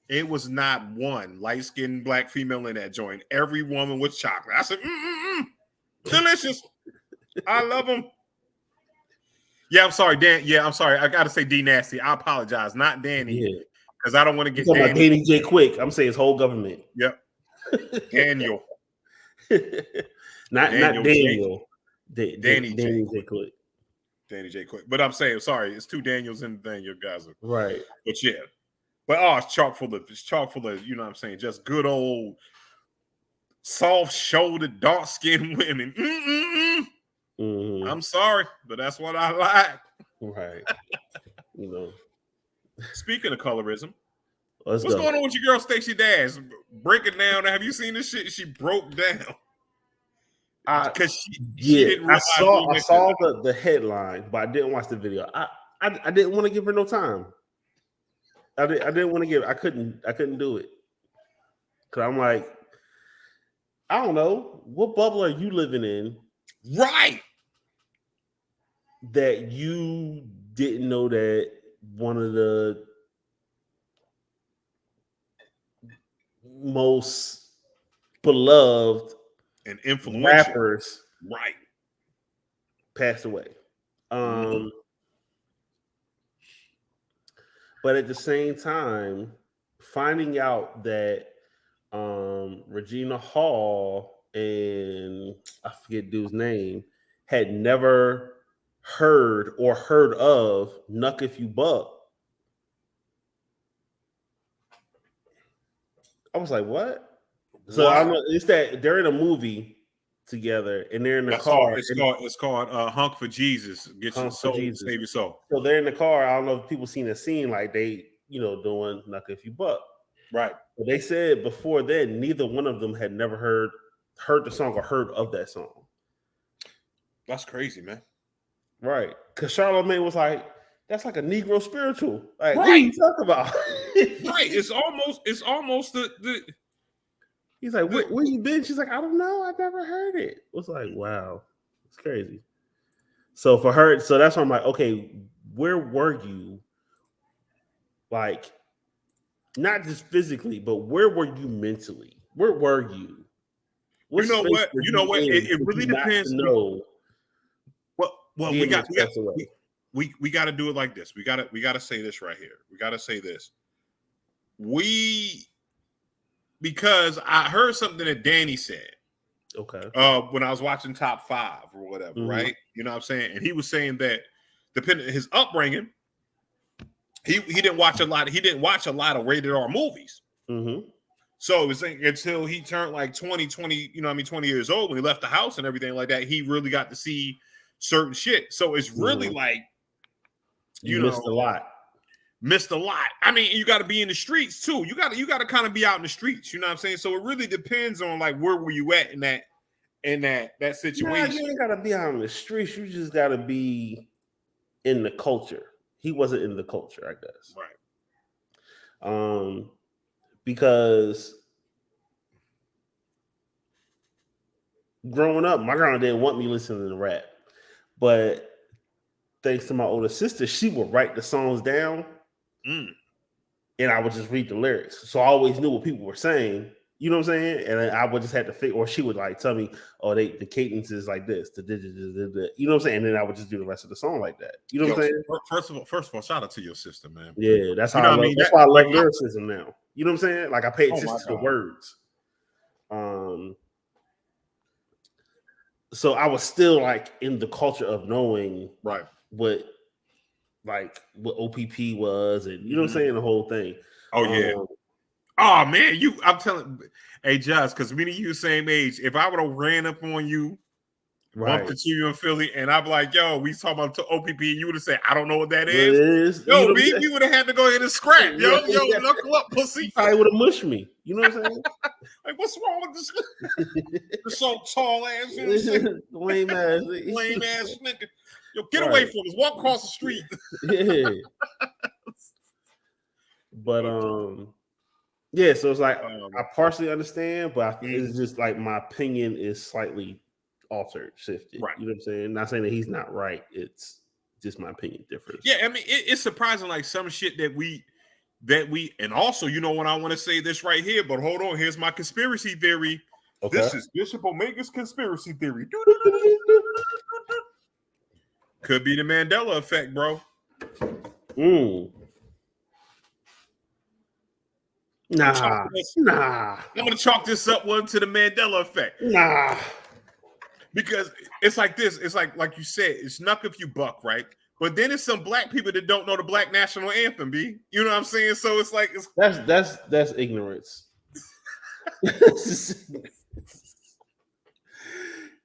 It was not one light-skinned black female in that joint. Every woman was chocolate. I said, delicious. I love them. Yeah, I'm sorry, Dan. Yeah, I'm sorry. I gotta say D Nasty. I apologize, not Danny. Yeah. Because I don't want to get Danny J. Quick. I'm saying his whole government. Yep. Daniel. not Daniel. Danny J. Quick. Danny J. Quick. But I'm saying, sorry, it's 2 Daniels and Daniel guys. Right. But yeah. But it's chock full of, you know what I'm saying, just good old soft-shouldered, dark-skinned women. Mm-hmm. I'm sorry, but that's what I like. Right. You know. Speaking of colorism, what's going on with your girl Stacey Dash? Break it down. Have you seen this shit? She broke down. Because she didn't I saw the headline, but I didn't watch the video. I didn't want to give her no time. I didn't want to give. I couldn't do it. Cause I'm like, I don't know, what bubble are you living in? Right. That you didn't know that one of the most beloved and influential rappers, right, passed away. But at the same time, finding out that Regina Hall and I forget dude's name had never heard or heard of Knuck If You Buck. I was like, what? So I know it's that they're in a movie together and they're in the car. It's called Hunk for Jesus. Get your soul, save your soul. So they're in the car. I don't know if people seen the scene like they, doing Knuck If You Buck. Right. But they said before then, neither one of them had never heard the song or heard of that song. That's crazy, man. Right. Because Charlamagne was like, that's like a Negro spiritual. Like, right. What are you talking about? Right. It's almost the He's like, where you been? She's like, I don't know. I never heard it. It was like, wow. It's crazy. So for her, so that's why I'm like, okay, where were you? Like, not just physically, but where were you mentally? Where were you? You know what? It really depends. Well, we got to do it like this. We got to say this right here. We got to say this. Because I heard something that Danny said. Okay. When I was watching Top 5 or whatever, right? You know what I'm saying? And he was saying that depending on his upbringing, he didn't watch a lot. He didn't watch a lot of rated R movies. Mm-hmm. So it was until he turned like 20 years old when he left the house and everything like that, he really got to see certain shit. So it's really like, you missed a lot. Missed a lot. I mean, you got to be in the streets too. You got to kind of be out in the streets. You know what I'm saying? So it really depends on like where were you at in that situation. Nah, you ain't got to be out in the streets. You just got to be in the culture. He wasn't in the culture, I guess. Right. Because growing up, my grandma didn't want me listening to rap, but thanks to my older sister, she would write the songs down. And I would just read the lyrics. So I always knew what people were saying. You know what I'm saying? And I would just have to figure, or she would like tell me, oh, the cadence is like this. You know what I'm saying? And then I would just do the rest of the song like that. You know what I'm saying? First of all, shout out to your sister, man. Yeah, that's how I love, that's why I love lyricism now. You know what I'm saying? Like I pay attention to the words. So I was still like in the culture of knowing what OPP was, and you know what I'm saying, the whole thing. Oh yeah. Oh man, I'm telling, hey Josh, because me and you same age. If I would have ran up on you, bumped into you in Philly, and I'm like, yo, we talking about OPP, and you would have said, I don't know what that is. Yo, we would have had to go ahead and scrap. Yo, knuckle up, pussy. I would have mushed me. You know what I'm saying? Like, what's wrong with this? This so tall ass, lame ass nigga. Yo, get away from us. Walk across the street. Yeah. But yeah, so it's like I partially understand, but it's just like my opinion is slightly altered, shifted. Right. You know what I'm saying? Not saying that he's not right. It's just my opinion differs. Yeah, I mean, it's surprising, like some shit that we, and also, you know what, I want to say this right here, but hold on, here's my conspiracy theory. Okay. This is Bishop Omega's conspiracy theory. Could be the Mandela effect, bro. Nah. I'm gonna chalk this up one to the Mandela effect. Nah. Because it's like this. It's like you said, it's Knuck If You Buck, right? But then it's some black people that don't know the Black National Anthem, B. You know what I'm saying? So it's like that's ignorance.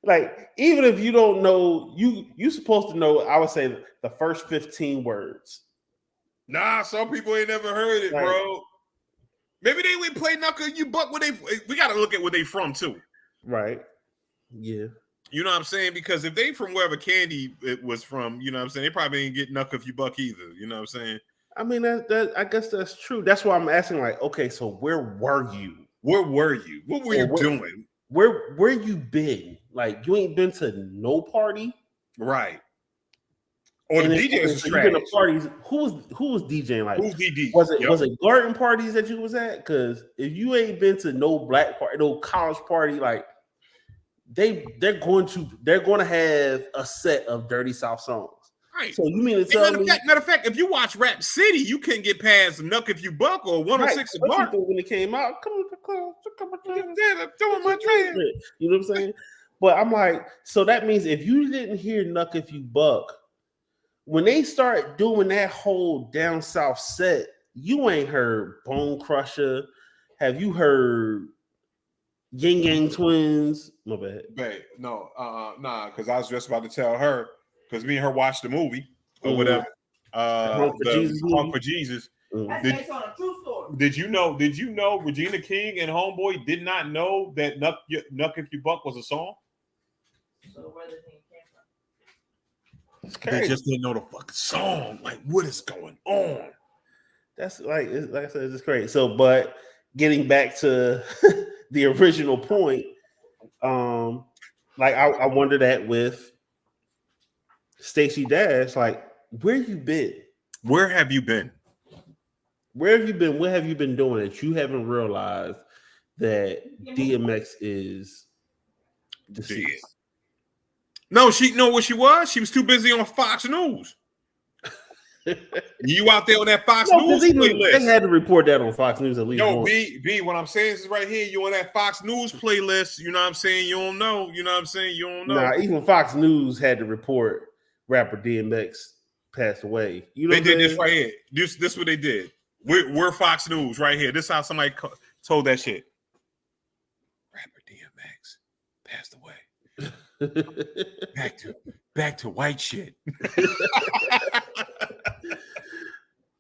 Like, even if you don't know, you supposed to know, I would say the first 15 words. Nah, some people ain't never heard it, bro. Maybe they would play Knuck If You Buck where we gotta look at where they from too. Right. Yeah. You know what I'm saying? Because if they from wherever Candy it was from, you know what I'm saying, they probably ain't get Knuck If You Buck either. You know what I'm saying? I mean, that I guess that's true. That's why I'm asking, like, okay, so where were you? Where were you? What were you doing? Where you been? Like, you ain't been to no party, right? Or the DJs was trash. You been to parties. Who was DJing? Like, who's DD? Was it garden parties that you was at? Because if you ain't been to no black party, no college party, like they're going to have a set of Dirty South songs. Right. So you mean to tell me? Matter of fact, if you watch Rap City, you couldn't get past Knuck If You Buck or 106 & Park when it came out. Come doing my dream. You know what I'm saying? But I'm like, so that means if you didn't hear Knuck If You Buck when they start doing that whole down south set, you ain't heard Bone Crusher. Have you heard Yin Yang Twins? My bad. Babe, no, nah, because I was just about to tell her, because me and her watched the movie or whatever. Honk for Jesus Honk movie? for Jesus. That's based on a true story. Did you know Regina King and Homeboy did not know that Nuck If You Buck was a song? So where the thing came from? It's They crazy. just didn't know the fucking song. Like, what is going on? That's like I said, it's crazy. So, but getting back to the original point, like I wonder that with Stacey Dash, like where you been? Where have you been? Where have you been? What have you been doing that you haven't realized that DMX is deceased? No, she know what she was. She was too busy on Fox News. You out there on that Fox News playlist? They had to report that on Fox News at least. Yo, once. B, what I'm saying is right here. You on that Fox News playlist? You know what I'm saying? You don't know. You know what I'm saying? You don't know. Nah, even Fox News had to report rapper DMX passed away. You know They did this right here. This what they did. We're Fox News right here. This is how somebody told that shit. Rapper DMX passed away. Back to white shit.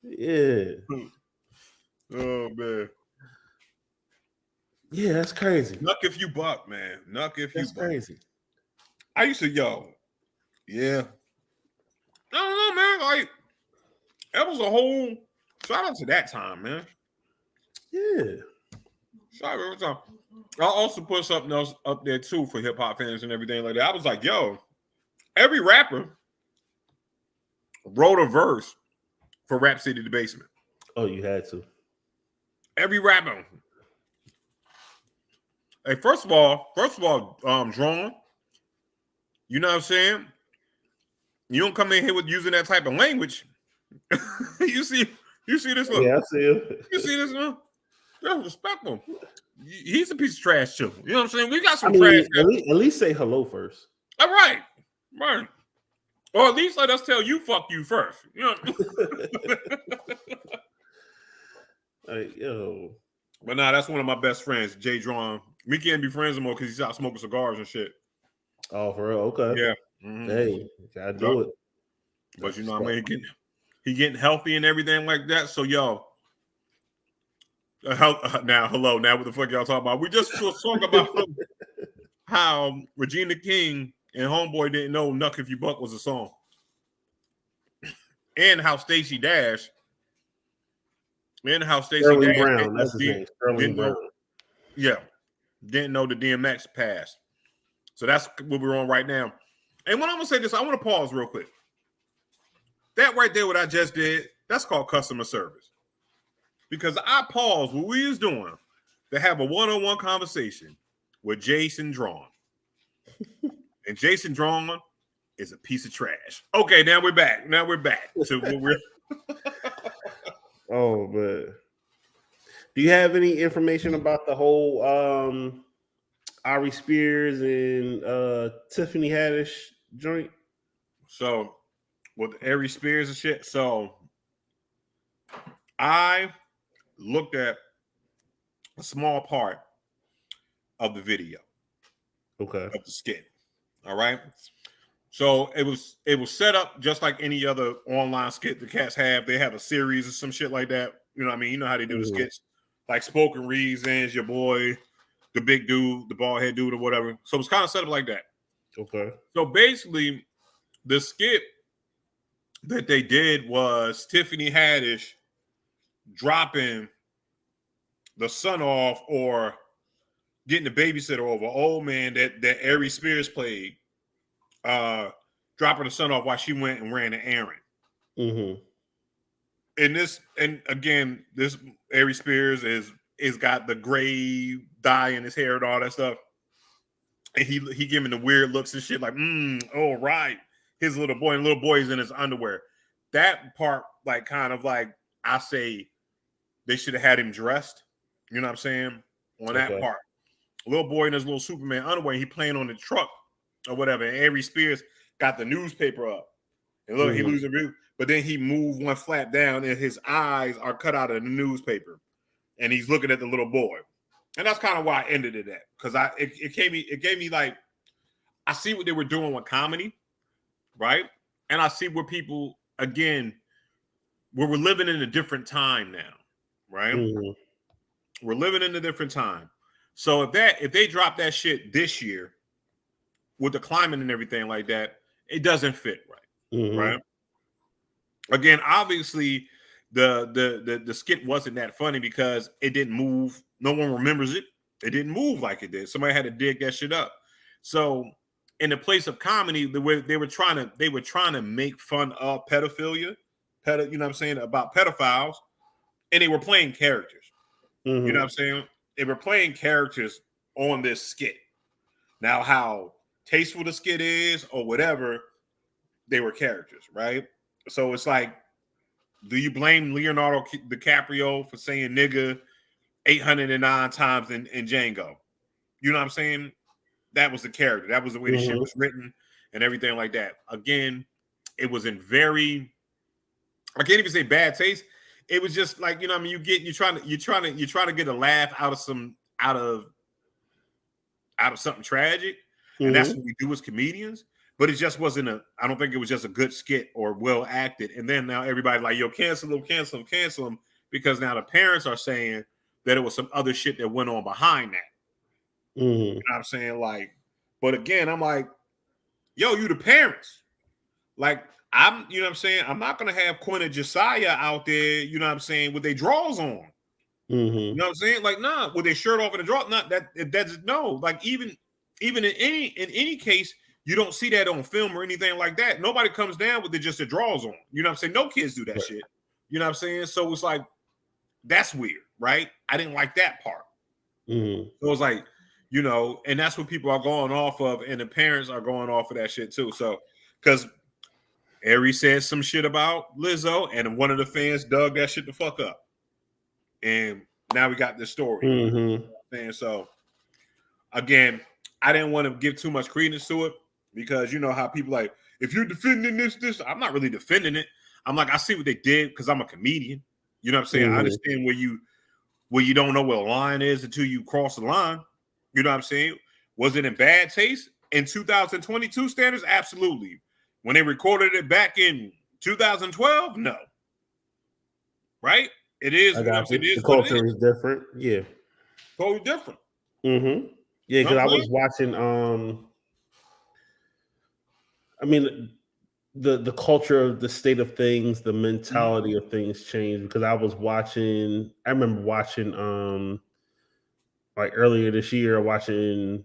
Yeah. Oh man. Yeah, that's crazy. Nuck If You Buck, man. Nuck If You That's Buck. crazy. I used to, yeah. I don't know, man. Like, that was a whole shout out to that time, man. Yeah. Shout out to that time. I'll also put something else up there too for hip hop fans and everything like that. I was like, every rapper wrote a verse for Rap City the Basement. Oh, you had to. Every rapper. Hey, first of all, Drawn, you know what I'm saying? You don't come in here with using that type of language. you see this look. Yeah, I see it. You see this one? That's respectful. He's a piece of trash too. You know what I'm saying? We got some trash. At least say hello first. All right. Right. Or at least let us tell you fuck you first. You know. Like, yo. But nah, that's one of my best friends, Jay Drawn. We can't be friends anymore because he's out smoking cigars and shit. Oh, for real? Okay. Yeah. Mm-hmm. Hey, gotta do it. But you know what I mean? He getting healthy and everything like that. So hello. Now what the fuck y'all talking about? We just talking about how Regina King and Homeboy didn't know Nuck If You Buck was a song. And how Stacey Dash Sterling Brown, that's his name. Sterling Brown. Didn't know the DMX passed. So that's what we're on right now. And when I'm gonna say this, I want to pause real quick. That right there, what I just did, that's called customer service. Because I paused what we was doing to have a one-on-one conversation with Jason Drawn. And Jason Drawn is a piece of trash. Okay, now we're back. So we're Oh man. Do you have any information about the whole Ari Spears and Tiffany Haddish joint? So with Ari Spears and shit. So I looked at a small part of the video. Okay. Of the skit. All right. So it was set up just like any other online skit the cats have. They have a series or some shit like that. You know what I mean? You know how they do the skits, like Spoken Reasons, your boy, the big dude, the bald head dude, or whatever. So it's kind of set up like that. Okay. So basically, the skit that they did was Tiffany Haddish dropping the son off or getting the babysitter over, old man that Ari Spears played. Dropping the son off while she went and ran an errand. Mm-hmm. And again, this Ari Spears is got the gray dye in his hair and all that stuff. And he giving the weird looks and shit like, all right. His little boy is in his underwear. That part, like, kind of like, I say they should have had him dressed. You know what I'm saying? On that part. Little boy in his little Superman underwear, he playing on the truck or whatever. And Ari Spears got the newspaper up. And look, he Mhm. losing view, but then he moved one flap down, and his eyes are cut out of the newspaper, and he's looking at the little boy, and that's kind of why I ended it at, because it gave me like, I see what they were doing with comedy, right, and I see where people again, where we're living in a different time now, right? Mhm. We're living in a different time. So if they drop that shit this year with the climate and everything like that, it doesn't fit right, Mhm. right? Again, obviously, the skit wasn't that funny because it didn't move. No one remembers it. It didn't move like it did. Somebody had to dig that shit up. So, in the place of comedy, the way they were trying to make fun of pedophilia, you know what I'm saying, about pedophiles, and they were playing characters. You know what Mhm. I'm saying? They were playing characters on this skit. Now, how tasteful the skit is or whatever, they were characters, right? So it's like, do you blame Leonardo DiCaprio for saying nigga 809 times in Django? You know what I'm saying? That was the character. That was the way the shit Mhm. was written and everything like that. Again, it was in very, I can't even say bad taste. It was just like, you know what I mean, you're trying to get a laugh out of something tragic, and that's Mhm. what we do as comedians. But it just wasn't I don't think it was just a good skit or well acted. And then now everybody like, yo, cancel him, because now the parents are saying that it was some other shit that went on behind that. You Mhm. know what I'm saying? Like, but again, I'm like, yo, you the parents. Like, you know what I'm saying? I'm not gonna have Quinn and Josiah out there, you know what I'm saying, with their drawers on. You Mhm. know what I'm saying? Like, nah, with their shirt off and the draw. Not that's no. Like, even in any case, you don't see that on film or anything like that. Nobody comes down with just the drawers on. You know what I'm saying? No kids do that Right. shit. You know what I'm saying? So it's like, that's weird, right? I didn't like that part. Mhm. So it's like, you know, and that's what people are going off of, and the parents are going off of that shit too. So because Ari said some shit about Lizzo, and one of the fans dug that shit the fuck up. And now we got this story. Mhm. And so again, I didn't want to give too much credence to it, because you know how people like, if you're defending this, I'm not really defending it. I'm like, I see what they did because I'm a comedian. You know what I'm saying? I Mhm. understand where you don't know where a line is until you cross the line. You know what I'm saying? Was it in bad taste in 2022 standards? Absolutely. When they recorded it back in 2012, no. Right? It is, I you know what I'm got saying? you. It The is what it culture is. is different. Yeah. Totally different. Mhm. Yeah, You know because what I I'm was saying? watching. I mean, the culture of the state of things, the Mhm. mentality of things changed because I was watching. I remember watching like earlier this year, watching.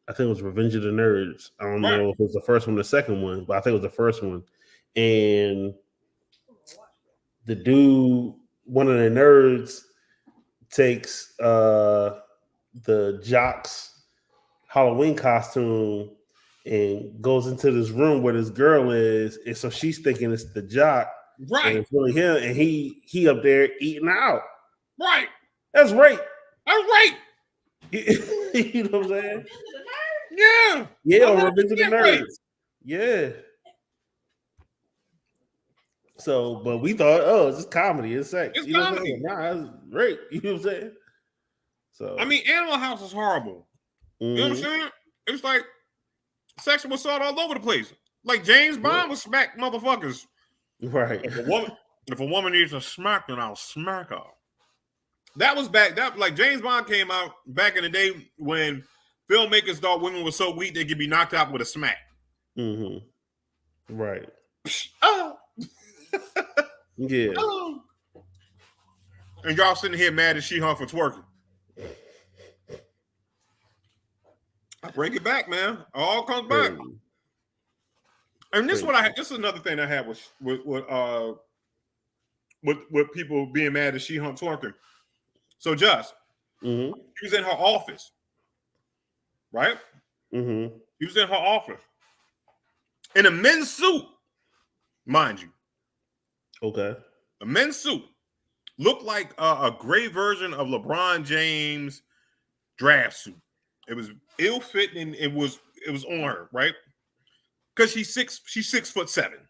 I think it was Revenge of the Nerds. I don't Right. know if it was the first one or the second one, but I think it was the first one. And the dude, one of the nerds, takes the jock's Halloween costume and goes into this room where this girl is, and so she's thinking it's the jock, and Right. it's really him, and he up there eating out. Right. That's rape. That's right. You know what I'm saying? Yeah. Yeah, A on hundred Revenge of the percent right. Nerds. Yeah. So, but we thought, oh, it's just comedy, it's sex. It's You know what I'm saying? comedy. Nah, it's rape. You know what I'm saying? I So, mean, Animal House is horrible. You know what I'm mhm. saying? It's like sexual assault all over the place. Like James Yeah. Bond was smack motherfuckers. Right. If a woman, if a woman needs a smack, then I'll smack her. That was back. That like James Bond came out back in the day when filmmakers thought women were so weak they could be knocked out with a smack. Hmm. Right. Oh, Yeah. oh. And y'all sitting here mad at She-Hulk for twerking. I bring it back, man. It all comes back. Crazy. And this is what I Crazy. had. This is another thing I had with people being mad at She-Hulk twerking. So just Hmm. she was in her office, right? Hmm. She was in her office in a men's suit, mind you, Okay. a men's suit. Looked like a gray version of LeBron James draft suit. It was ill fitting, and it was on her, right? Because she's 6'7".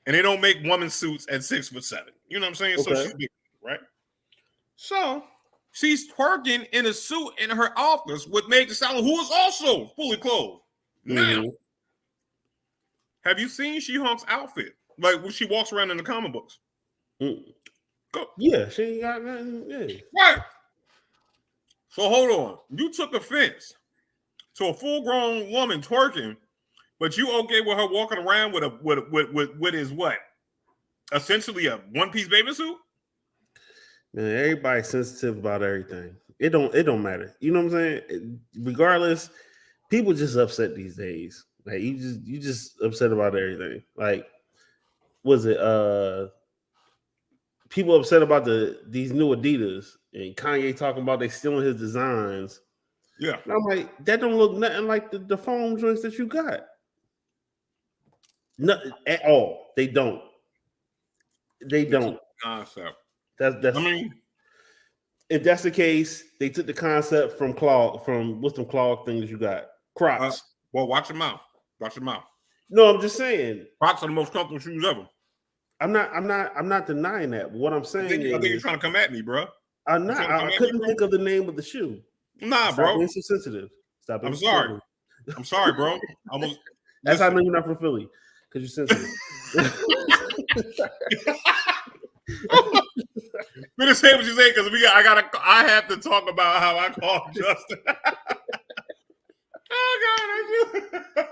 and they don't make woman suits at 6'7". You know what I'm saying? So Okay. she's big, right? So she's twerking in a suit in her office with Meg Thee Stallion, who is also fully clothed. Now, Mhm. have you seen She-Hulk's outfit? Like when she walks around in the comic books. Mm. Go. Yeah, she ain't got nothing. Yeah. Right. So hold on. You took offense to a full-grown woman twerking, but you okay with her walking around with his what? Essentially a one-piece bathing suit? Man, everybody's sensitive about everything. It don't matter. You know what I'm saying? Regardless, people just upset these days. Like you just upset about everything. Like, was it people upset about these new Adidas and Kanye talking about they stealing his designs. Yeah. And I'm like, that don't look nothing like the foam joints that you got. Nothing at all. They don't. They don't. Concept. That's I mean, if that's the case, they took the concept from what's them clog things you got? Crocs. well, watch your mouth. Watch your mouth. No, I'm just saying. Crocs are the most comfortable shoes ever. I'm not denying that. But what I'm I saying think you're is, trying to come at me, bro. I'm not. trying to come I at couldn't me, think of the name of the shoe. Nah, Stop bro. being so sensitive. Stop being I'm so sorry. sensitive. I'm sorry, bro. Almost. That's how I know you're not from Philly, because you're sensitive. We just say what you say because I have to talk about how I called Justin. Oh God,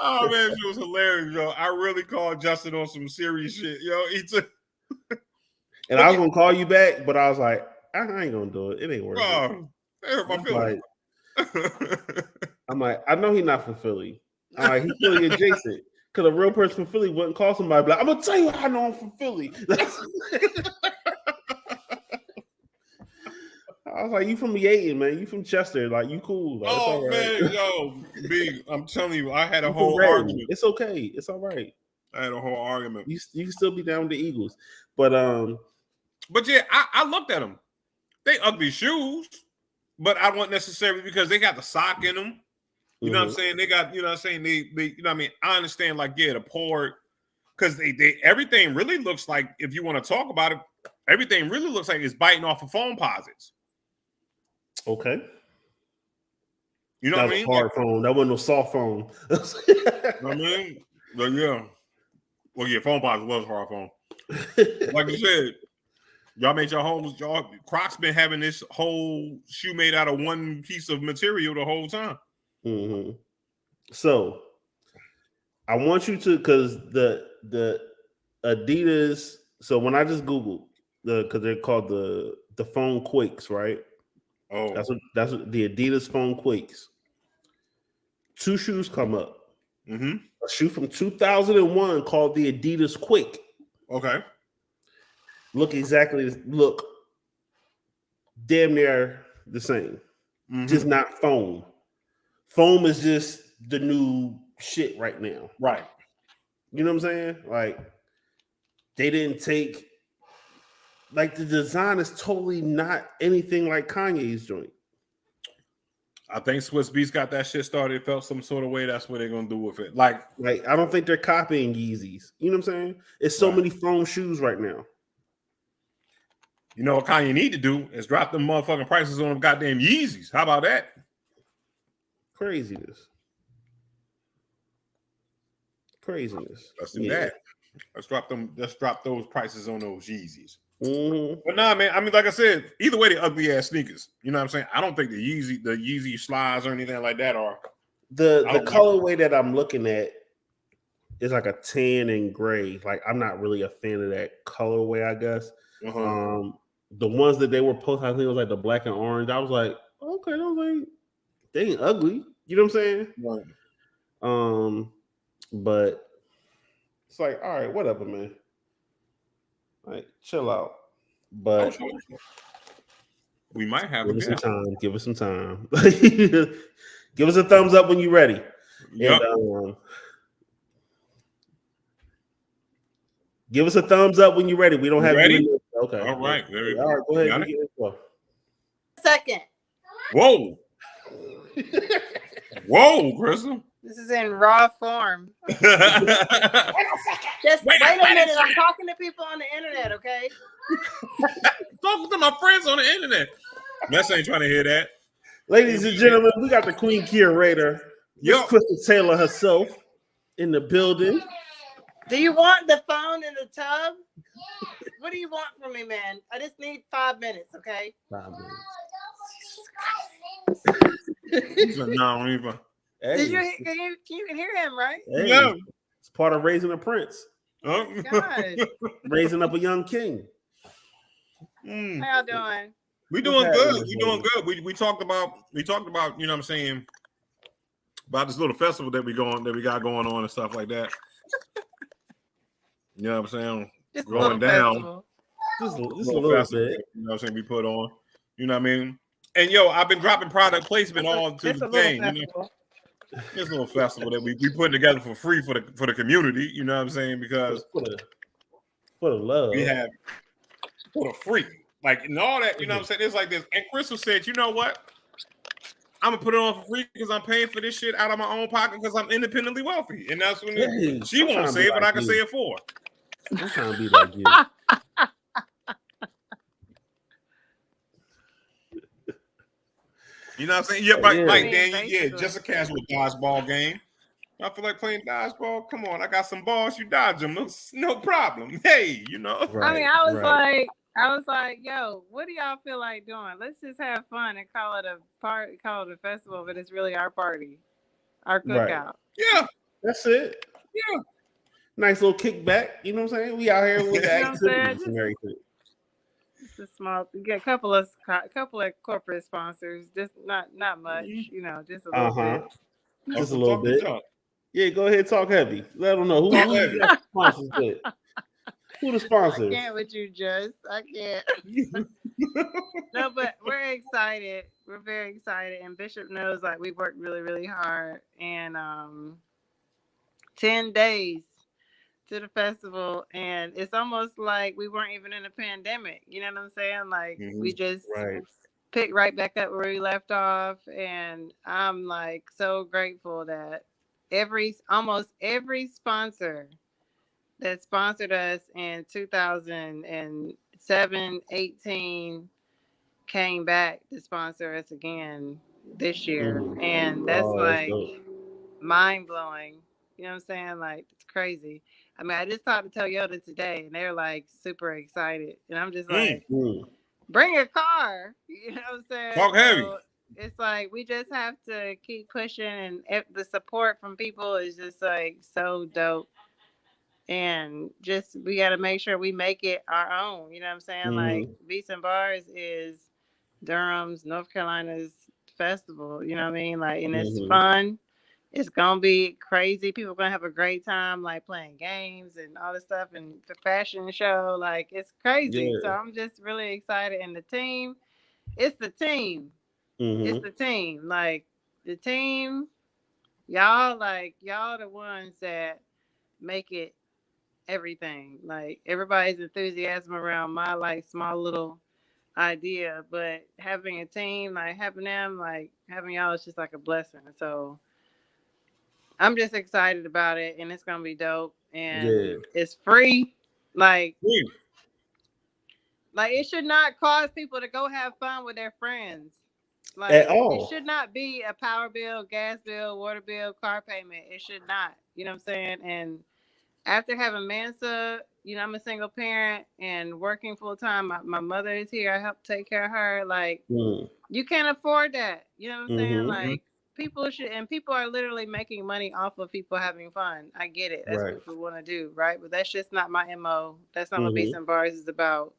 oh man, it was hilarious, yo. I really called Justin on some serious shit, yo. He took. And I was gonna call you back, but I was like, I ain't gonna do it. It ain't worth it. Oh, that hurt my feelings. I'm like, I know he's not from Philly. I'm like, he's Philly adjacent. Because a real person from Philly wouldn't call somebody like, I'm gonna tell you how I know I'm from Philly. I was like, you from Yaten, man. You from Chester. Like, you cool. Like, Oh it's all right. man, yo, big. I'm telling you, I had a You whole from Reading. argument. It's okay. It's all right. I had a whole argument. You can still be down with the Eagles. But yeah, I looked at them. They ugly shoes, but I wasn't necessarily because they got the sock in them. You know what I'm saying? They got, you know what I'm saying? They you know what I mean? I understand, like, yeah, the port, because they everything really looks like, if you want to talk about it, everything really looks like it's biting off of foam posits. Okay. You know That what I was mean? hard phone. That wasn't no soft phone. You know what I mean? But yeah. Well, yeah, foam posits was hard phone. Like you said, y'all made your homes, y'all Crocs been having this whole shoe made out of one piece of material the whole time. Mm-hmm. So I want you to, because the Adidas. So when I just Googled because they're called the Foam Quakes, right? Oh, that's what the Adidas Foam Quakes. Two shoes come up. mm-hmm. A shoe from 2001 called the Adidas Quake. Okay. Look damn near the same. Mm-hmm. Just not foam. Foam is just the new shit right now. Right. You know what I'm saying? Like, they didn't take, like, the design is totally not anything like Kanye's joint. I think Swiss Beats got that shit started. Felt some sort of way. That's what they're gonna do with it. Like, I don't think they're copying Yeezys. You know what I'm saying? It's so many foam shoes right now. You know what Kanye need to do is drop them motherfucking prices on them goddamn Yeezys. How about that? Craziness. Let's do that. Let's drop those prices on those Yeezys. Mm-hmm. But nah, man. I mean, like I said, either way, they ugly ass sneakers. You know what I'm saying? I don't think the Yeezy slides or anything like that are. The colorway that I'm looking at is like a tan and gray. Like, I'm not really a fan of that colorway, I guess. Uh-huh. The ones that they were posting, I think it was like the black and orange. I was like, okay, they ain't ugly. You know what I'm saying? Right. But it's like, all right, whatever, man. Like, chill out. But we might have give us some time. Give us some time. Give us a thumbs up when you're ready. Yep. And, give us a thumbs up when you're ready. We don't have ready. Okay. All right. Very good. All right. Go ahead. Second. Whoa. Whoa, Crystal. This is in raw form. Just Wait wait a a minute. minute. I'm talking to people on the internet, okay? Talking to my friends on the internet. Mess ain't trying to hear that. Ladies and gentlemen, we got the Queen Curator, Miss Yo. Crystal Taylor herself, in the building. Do you want the phone in the tub? What do you want from me, man? I just need 5 minutes, okay? 5 minutes. He's a non-reaper. Did you, Hey, you can hear him, right? hey, Yeah. it's part of raising a prince, Huh? God. raising up a young king. Mm. How y'all doing? We doing What's good. happening, We doing good. We talked about you know what I'm saying, about this little festival that we got going on and stuff like that. You know what I'm saying? Just a Going little down. festival. Just a Little little festival, bit. you know what I'm saying, we put on. You know what I mean? And yo, I've been dropping product placement all to Just the a little thing. You know, festival. this little festival that we putting together for free for the community. You know what I'm saying? Because For the love. we have for the free, like and all that. You know what I'm saying? It's like this. And Crystal said, you know what? I'm gonna put it on for free because I'm paying for this shit out of my own pocket because I'm independently wealthy, and that's when Hey, she I'm trying won't to say be it, but like I can you. say it for her. I'm trying to be like you. You know what I'm saying? Yeah, Yeah. like I mean, Dan, yeah, basically. just a casual dodgeball game. I feel like playing dodgeball. Come on, I got some balls. You dodge them, no problem. Hey, you know. I mean, I was right. like, yo, what do y'all feel like doing? Let's just have fun and call it a party, call it a festival, but it's really our party, our Right. cookout. Yeah, That's it. yeah. Nice little kickback. You know what I'm saying? We out here with the You know what I'm saying? activities and everything. It's a small, you get a couple of corporate sponsors, just not much, you know, just a little Uh-huh. bit. Just a Also little talk the bit. junk. Yeah, go ahead, talk heavy. Let them know who Talk you heavy. got sponsors with. Who the I sponsors? can't with you, Just. I can't. No, but we're excited. We're very excited, and Bishop knows like we worked really, really hard, and 10 days to the festival, and it's almost like we weren't even in a pandemic. You know what I'm saying? Like we just Right. picked right back up where we left off, and I'm like so grateful that almost every sponsor that sponsored us in 2007, 18 came back to sponsor us again this year, Mhm. and that's Oh, that's like dope. mind blowing. You know what I'm saying? Like it's crazy. I mean, I just talked to Toyota today, and they're like super excited, and I'm just like, bring a car. You know what I'm saying? Talk heavy. So it's like we just have to keep pushing, and the support from people is just like so dope. And just we got to make sure we make it our own. You know what I'm saying? Like Beats and Bars is Durham's, North Carolina's festival. You know what I mean? Like, and it's fun. It's gonna be crazy. People are gonna have a great time, like playing games and all this stuff, and the fashion show. Like, it's crazy. Yeah. So I'm just really excited. And the team, it's the team. It's the team. Like the team, y'all the ones that make it everything. Like everybody's enthusiasm around my like small little idea, but having a team, like having them, like having y'all is just like a blessing. So I'm just excited about it, and it's gonna be dope, and it's free. Like it should not cause people to go have fun with their friends. Like At all. It should not be a power bill, gas bill, water bill, car payment. It should not. You know what I'm saying? And after having Mansa, you know, I'm a single parent and working full time. My mother is here. I help take care of her. Like, you can't afford that. You know what I'm saying? Like, people should, and people are literally making money off of people having fun. I get it. That's what people want to do, right? But that's just not my MO. That's not what Beats and Bars is about.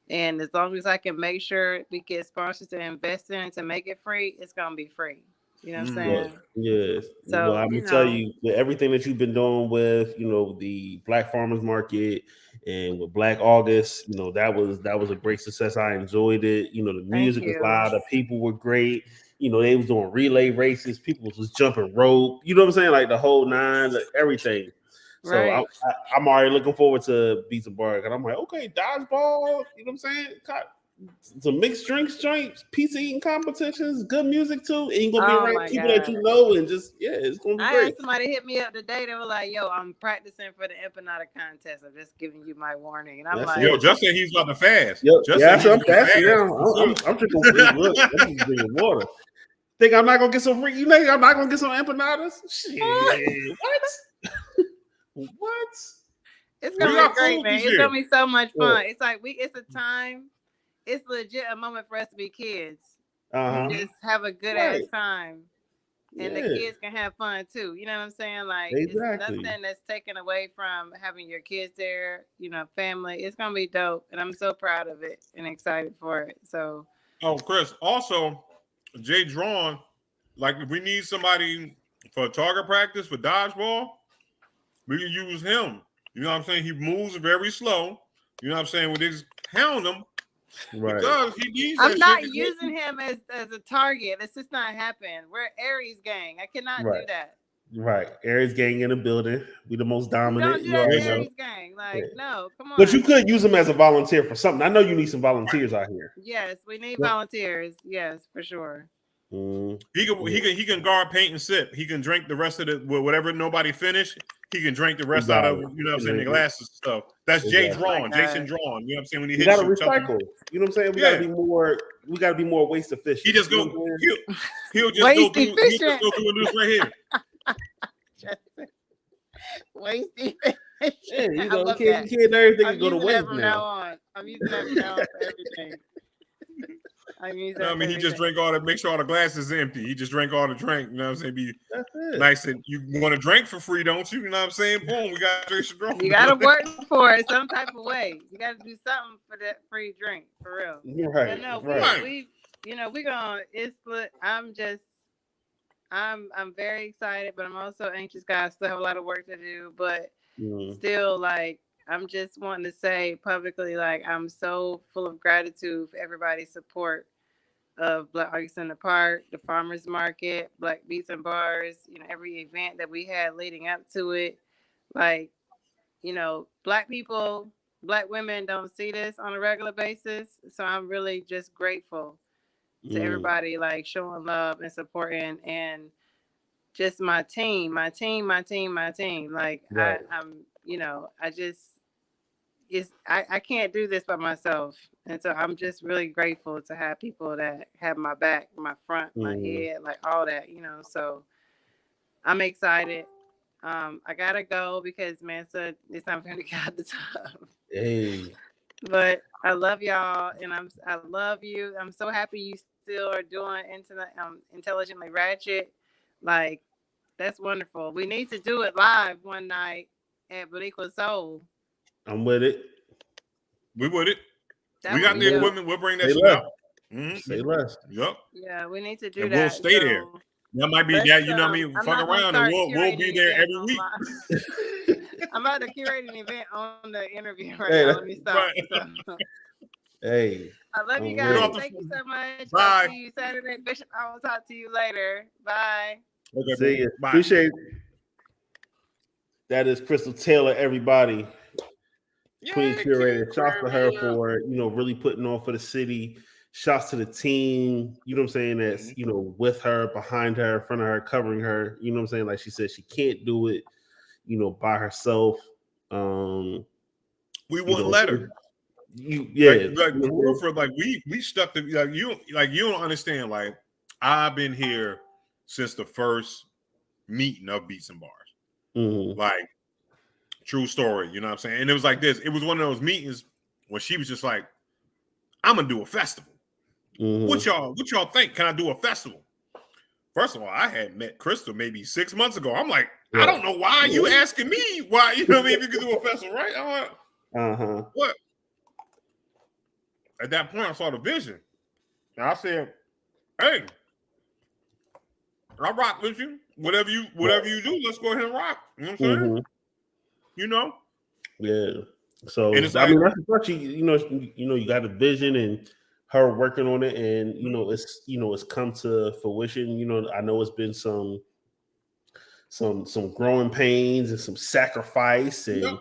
And as long as I can make sure we get sponsors to invest in to make it free, it's gonna be free. You know what I'm saying? Yes. So, well, I'm gonna tell you with everything that you've been doing with, you know, the Black Farmers Market and with Black August, you know, that was a great success. I enjoyed it. You know, the music was loud, the people were great. You know, they was doing relay races, people was jumping rope. You know what I'm saying? Like the whole nine, like everything. So I'm already looking forward to Beats and Bars, and I'm like, okay, dodgeball. You know what I'm saying? some mixed drinks joints, pizza eating competitions, good music too, and you're gonna be Oh around my people that God. you know, and just it's gonna be I great. had somebody hit me up today. They were like, "Yo, I'm practicing for the empanada contest. I'm just giving you my warning." And I'm That's like, it. Yo, just said he's about to fast. Yep. Just Yeah, said I'm he's about to fasting fast. now. I'm drinking. Look, I'm just drinking water. Think I'm not gonna get some free? You think I'm not gonna get some empanadas? Shit, what? What? it's We gonna got be great, food man. this It's year. gonna be so much Yeah. fun. It's like it's a time. It's legit a moment for us to be kids. Uh-huh. Just have a good Right. ass time. And the Yeah. kids can have fun too. You know what I'm saying? Like Exactly. it's nothing that's taken away from having your kids there, family. It's gonna be dope. And I'm so proud of it and excited for it. So Oh, Chris. Also, Jay Drawn. Like, if we need somebody for target practice for dodgeball, we can use him. You know what I'm saying? He moves very slow. You know what I'm saying? We just hound him Right. because he needs. I'm that not shit to using him as a target. It's just not happening. We're Aries gang. I cannot do Right. that. Right. Aries gang in the building. We the most We dominant. don't do You that already in know. Aries gang. Like, Yeah. no, come on. But you could use him as a volunteer for something. I know you need some volunteers out here. Yes, we need Yep. volunteers. Yes, for sure. He can guard, paint, and sip. He can drink the rest of the whatever nobody finished. He can drink the rest out of Exactly. you know what I'm saying the glasses and stuff. That's Jay Exactly. Drawn, Oh my Jason God. Drawn. You know what I'm saying when he We hits gotta you, something- recycle. You know what I'm saying? We Yeah. gotta be more. We gotta be more waste efficient. he just You know go. what I'm saying? He'll just Waste go through. He just efficient. go through this right here. Waste efficient. Yeah, you I know, love you that. can't everything I'm can go to using that waste from now now. on. I'm using that from now on for everything. I'm using that I mean, he for just everything. drank all the. Make sure all the glasses empty. He just drank all the drink. You know what I'm saying? Be That's it. nice and you want to drink for free, don't you? You know what I'm saying? Boom, we got Jason Drawn. You gotta work for it some type of way. You gotta do something for that free drink, for real. You're But right. no, Right. we we gonna I'm very excited, but I'm also anxious, guys. Still have a lot of work to do, but still, like, I'm just wanting to say publicly, like, I'm so full of gratitude for everybody's support of Black August in the Park, the farmers market, Black Beats and Bars, every event that we had leading up to it. Like, Black people, Black women don't see this on a regular basis. So I'm really just grateful to everybody, like, showing love and supporting, and just my team. Like, Right. I can't do this by myself. And so I'm just really grateful to have people that have my back, my front, my head, like all that, so I'm excited. I gotta go because Mansa, it's time for him to get out the tub. Hey. But I love y'all, and I love you. I'm so happy you still are doing Intelligently Ratchet. Like, that's wonderful. We need to do it live one night at Beliqua Soul. I'm with it. We with it. That We got would the be dope. equipment. We'll bring that Say shit less. out. Mhm. Say less. Yep. Yeah, we need to do And that. we'll stay there. So That might be let's, that. You know what I mean? I'm Fuck not gonna around and start we'll be curating there events every week. online. I'm about to curate an event on the interview right Hey, now. Let me stop. Right. So, Hey. I love you I'm guys. with it. Thank you so much. Bye. I'll see you Saturday. Bishop, I will talk to you later. Bye. Okay, See you. bye. Appreciate it. That is Crystal Taylor, everybody. Queen Yeah, Curator. King Shouts to her Curator. for really putting on for the city. Shouts to the team, you know what I'm saying? That's with her, behind her, in front of her, covering her. You know what I'm saying? Like she said, she can't do it, by herself. We wouldn't let her. We stuck to you don't understand. Like, I've been here since the first meeting of Beats and Bars. Like, true story, you know what I'm saying? And it was like this. It was one of those meetings when she was just like, I'm gonna do a festival. What y'all think? Can I do a festival? First of all, I had met Crystal maybe 6 months ago. I'm like, I don't know why you asking me why, you know what I mean, if you could do a festival, right? I'm like, what? At that point, I saw the vision. And I said, hey, I rock with you. Whatever you do, let's go ahead and rock. You know what I'm saying? Yeah. So and it's I mean, that's what you got a vision and her working on it, and it's come to fruition. I know it's been some growing pains and some sacrifice and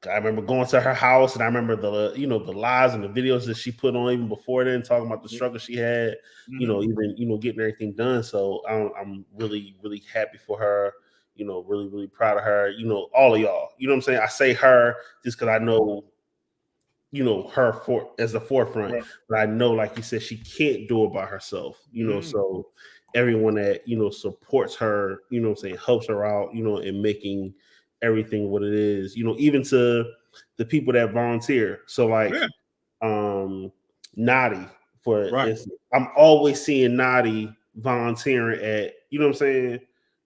I remember going to her house, and I remember the the lives and the videos that she put on even before then, talking about the struggle she had. Even getting everything done. So I'm really really happy for her. Really really proud of her. All of y'all. You know what I'm saying? I say her just because I know her as the forefront, Right. but I know, like you said, she can't do it by herself. So everyone that supports her, what I'm saying, helps her out, in making everything what it is, even to the people that volunteer. So like Nadi, for Right. instance, I'm always seeing Nadi volunteering at, what I'm saying,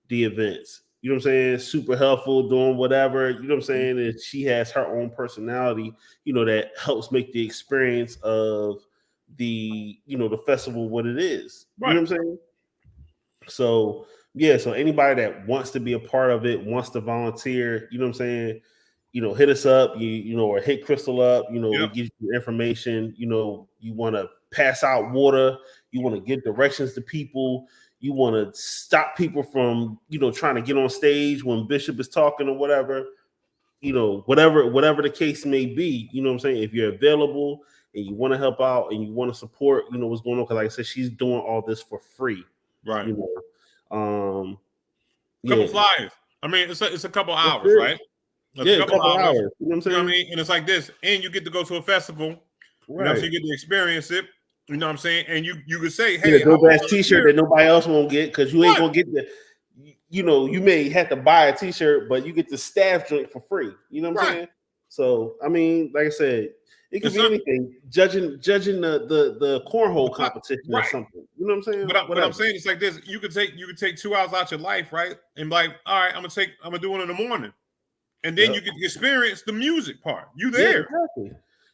the events. You know what I'm saying? Super helpful, doing whatever. You know what I'm saying? And she has her own personality, that helps make the experience of the, the festival what it is. Right. You know what I'm saying? So yeah, so anybody that wants to be a part of it, wants to volunteer, you know what I'm saying? Hit us up, or hit Crystal up, we give you information, you want to pass out water, you want to give directions to people, you want to stop people from, trying to get on stage when Bishop is talking or whatever, whatever the case may be, you know what I'm saying? If you're available and you want to help out and you want to support, what's going on, because like I said, she's doing all this for free. Right. Yeah. Couple flyers. I mean, it's a couple hours, it. right? It's a couple hours. You know what I'm saying? You know what I mean? And it's like this, and you get to go to a festival. Right. So you get to experience it. You know what I'm saying? And you could say, hey, a dope ass t-shirt that nobody else won't get because you ain't gonna get the. You may have to buy a t-shirt, but you get the staff joint for free. You know what I'm saying? So I mean, like I said, it could be anything. Judging the cornhole competition or something. You know what I'm saying? But I'm saying it's like this. You could take 2 hours out your life, right? And like, all right, I'm gonna do it in the morning. And then you get to experience the music part. You there. Yeah, exactly.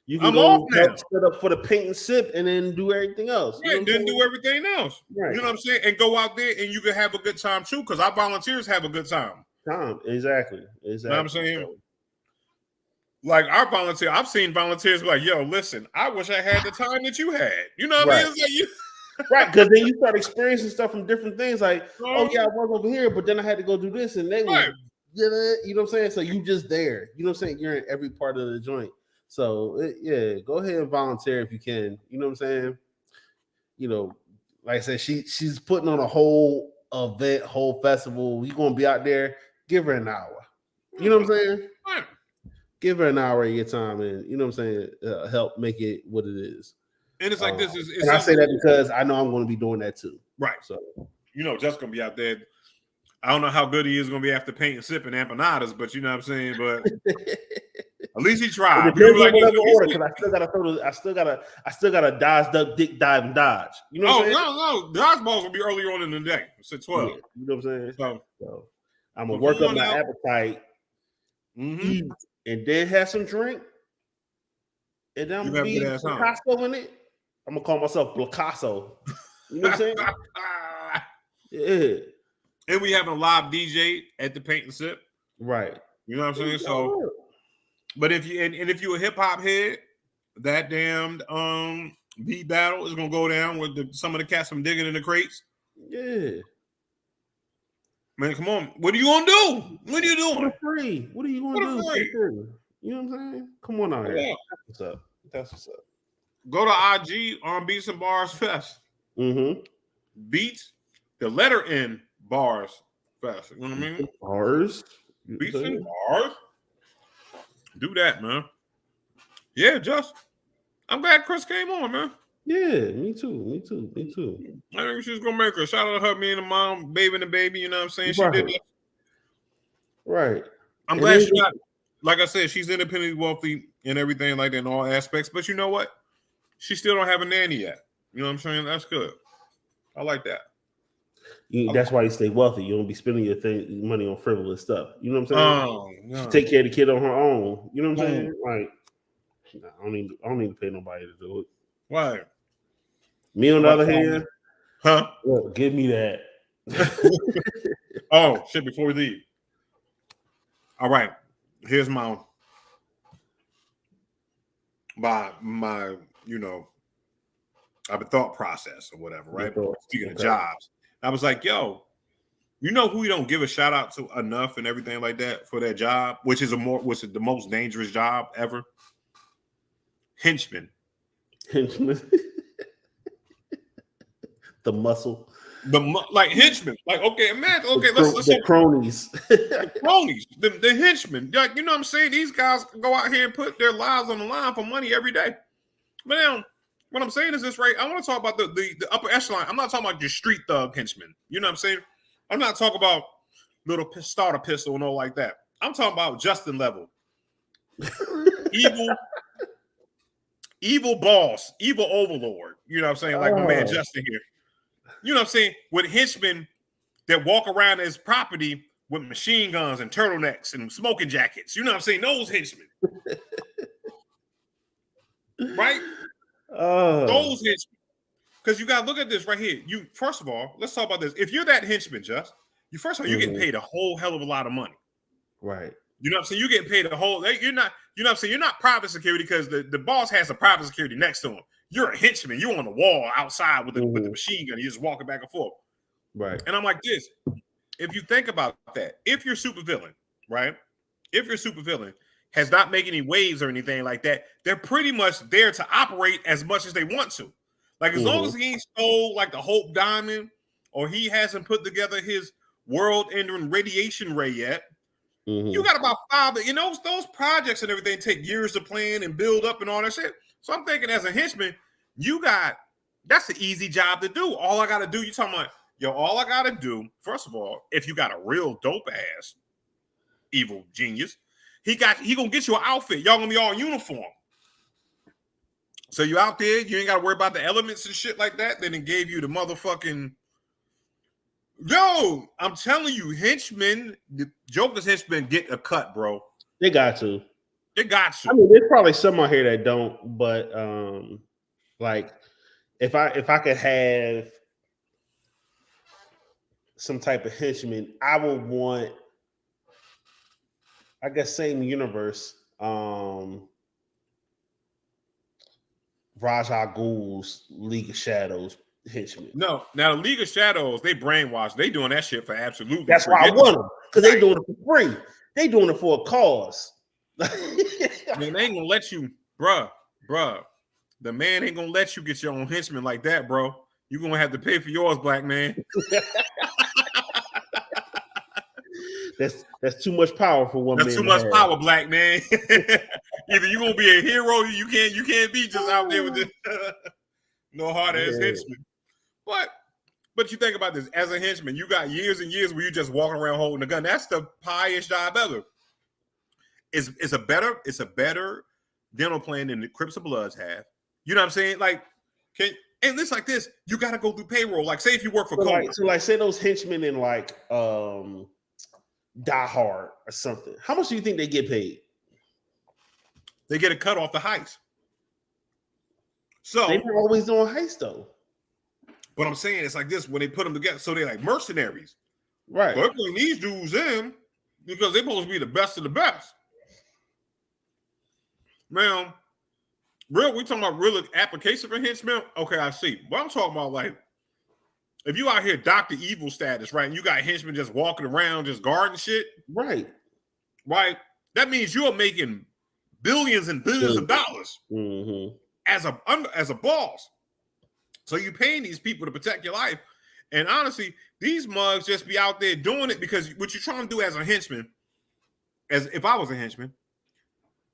You can I'm go off now. Set up for the paint and sip and then do everything else. Right, then do everything else. Right. You know what I'm saying? And go out there and you can have a good time too, because our volunteers have a good time. Exactly. You know what I'm saying? Like our volunteer, I've seen volunteers be like, yo, listen, I wish I had the time that you had. You know what I mean? It's like you right, because then you start experiencing stuff from different things. Like, oh yeah, I was over here, but then I had to go do this, and they were, you know what I'm saying? So you just there. You know what I'm saying? You're in every part of the joint. So go ahead and volunteer if you can. You know what I'm saying? Like I said, she's putting on a whole event, whole festival. You're gonna be out there. Give her an hour. You know what I'm saying? Give her an hour of your time, and you know what I'm saying. Help make it what it is. And it's like this is. And I say that because I know I'm going to be doing that too. Right. So Just gonna be out there. I don't know how good he is going to be after paint and sipping empanadas, but you know what I'm saying. But at least he tried. Because I still gotta dodge, duck, dick, dive, and dodge. You know what I'm saying? No. Dodgeballs will be earlier on in the day. It's at 12. Yeah, you know what I'm saying? So I'm gonna But work up my appetite, eat, and then have some drink, and then I'm gonna be Picasso in it. I'm gonna call myself Picasso. You know what I'm saying? Yeah. And we have a live DJ at the paint and sip. Right. You know what I'm saying? So, but if you're a hip hop head, that damned beat battle is gonna go down with some of the cats from Digging in the Crates. Yeah. Man, come on. What are you gonna do? What are you doing? For free. What are you gonna do? For free. You know what I'm saying? Come on out here. That's what's up. Go to IG on Beats and Bars Fest. Beats, the letter N Bars Fest. You know what I mean? Bars. Beats and Bars. Do that, man. Yeah, I'm glad Chris came on, man. Yeah, me too. I think she's gonna make her. Shout out to her, me and the mom, baby and the baby. You know what I'm saying? She did that. Right. I'm glad she got. Like I said, she's independently wealthy and everything like that in all aspects. But you know what? She still don't have a nanny yet. You know what I'm saying? That's good. I like that. That's why you stay wealthy. You don't be spending your money on frivolous stuff. You know what I'm saying? No. She take care of the kid on her own. You know what I'm saying? Like, I don't need to pay nobody to do it. Why? Me on the other hand, look, give me that. Oh shit! Before we leave, all right. Here's my thought process or whatever, right? Speaking of jobs, I was like, yo, You know who you don't give a shout out to enough and everything like that for that job, which is the most dangerous job ever? Henchman. Henchman. The muscle. Like henchmen. Like, okay, imagine, okay, let's the cronies. the cronies, the henchmen. Like, you know what I'm saying? These guys go out here and put their lives on the line for money every day. But now, what I'm saying is this, right? I want to talk about the upper echelon. I'm not talking about your street thug henchmen. You know what I'm saying? I'm not talking about little starter pistol and all like that. I'm talking about Justin level. Evil boss, evil overlord. You know what I'm saying? Like my man Justin here. You know what I'm saying? With henchmen that walk around his property with machine guns and turtlenecks and smoking jackets. You know what I'm saying? Those henchmen. Right? Those henchmen. Because you got to look at this right here. You first of all, let's talk about this. If you're that henchman, Just, you're getting paid a whole hell of a lot of money. Right. You know what I'm saying? You're getting paid a whole. You're not. You know what I'm saying? You're not private security because the boss has a private security next to him. You're a henchman. You're on the wall outside with the machine gun. You're just walking back and forth. Right. And I'm like this. If you think about that, if your supervillain, right? If your supervillain has not made any waves or anything like that, they're pretty much there to operate as much as they want to. Like as long as he ain't stole like the Hope Diamond or he hasn't put together his world-ending radiation ray yet, you got about 5. You know, those projects and everything take years to plan and build up and all that shit. So I'm thinking as a henchman, that's the easy job to do. All I got to do, you talking about, all I got to do, first of all, if you got a real dope ass evil genius, he going to get you an outfit. Y'all going to be all in uniform. So you out there, you ain't got to worry about the elements and shit like that. Then it gave you the motherfucking, I'm telling you, henchmen, the Joker's henchmen get a cut, bro. They got to. They got to. I mean, there's probably some out here that don't, but like if I could have some type of henchman, I would want, I guess, same universe, Ra's al Ghul's League of Shadows henchmen. No, now the League of Shadows, they brainwashed. They doing that shit for absolutely. That's why I want them, because they doing it for free. They doing it for a cause. I mean, they ain't gonna let you, bruh. The man ain't gonna let you get your own henchman like that, bro. You're gonna have to pay for yours, black man. That's too much power for one man. That's too much power, black man. Either you're gonna be a hero, you can't be just out there with this no hard ass henchman. But you think about this, as a henchman, you got years and years where you just walking around holding a gun. That's the highest job ever. It's a better dental plan than the Crips of Bloods have. You know what I'm saying? Like, and it's like this, you got to go through payroll. Like, say if you work for Cobra. So say those henchmen in like Die Hard or something. How much do you think they get paid? They get a cut off the heist. So they're always doing heist though. But I'm saying it's like this when they put them together. So they're like mercenaries. Right. They're putting these dudes in because they're supposed to be the best of the best. Man, we talking about real application for henchmen? Okay, I see. But I'm talking about like, if you out here Dr. Evil status, right, and you got henchmen just walking around, just guarding shit. Right. That means you're making billions and billions of dollars as a boss. So you paying these people to protect your life. And honestly, these mugs just be out there doing it because what you're trying to do as a henchman, as if I was a henchman,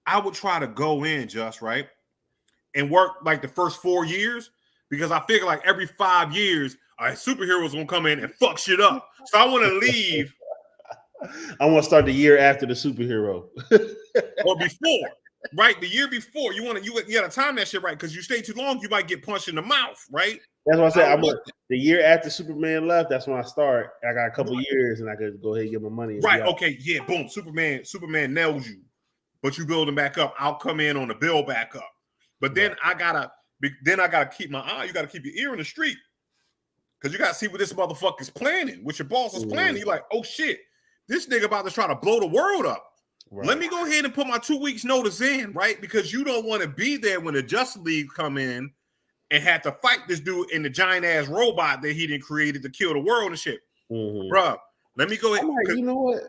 I would try to go in just right and work like the first 4 years because I figure like every 5 years, superheroes gonna come in and fuck shit up. So I want to leave. I want to start the year after the superhero or before. Right, the year before you gotta time that shit right because you stay too long, you might get punched in the mouth, right? That's what I said. The year after Superman left, that's when I start. I got a couple years, and I could go ahead and get my money. Right? Okay, yeah, boom. Superman nails you, but you build him back up. I'll come in on the build back up, but then I gotta keep my eye. You gotta keep your ear in the street because you gotta see what this motherfucker's planning, what your boss is planning. You're like, oh shit, this nigga about to try to blow the world up. Right. Let me go ahead and put my 2 weeks notice in, right? Because you don't want to be there when the Justice League come in and have to fight this dude in the giant ass robot that he didn't created to kill the world and shit. Bruh, Let me go ahead. I'm like, you know what?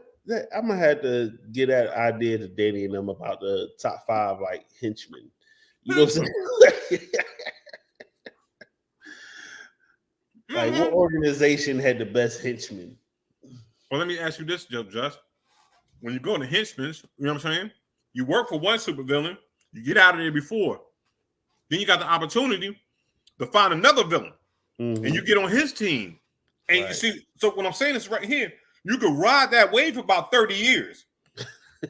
I'm gonna have to get that idea to Danny and them about the top 5 like henchmen. You know what I'm saying? Like, what organization had the best henchmen? Well, let me ask you this, Just. When you go into henchmen, you know what I'm saying? You work for one supervillain, you get out of there before. Then you got the opportunity to find another villain, and you get on his team. And you see, so what I'm saying is right here, you could ride that wave for about 30 years. You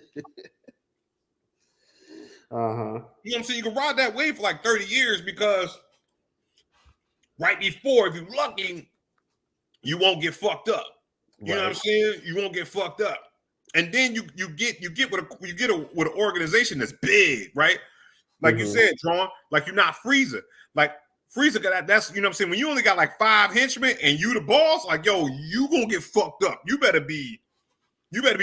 know what I'm saying? You can ride that wave for like 30 years because right before, if you're lucky, you won't get fucked up. You know what I'm saying? You won't get fucked up. And then you get with an organization that's big, right? Like you said, John, like you're not Frieza. Like Frieza got that's you know what I'm saying. When you only got like 5 henchmen and you the boss, like yo, you gonna get fucked up. You better be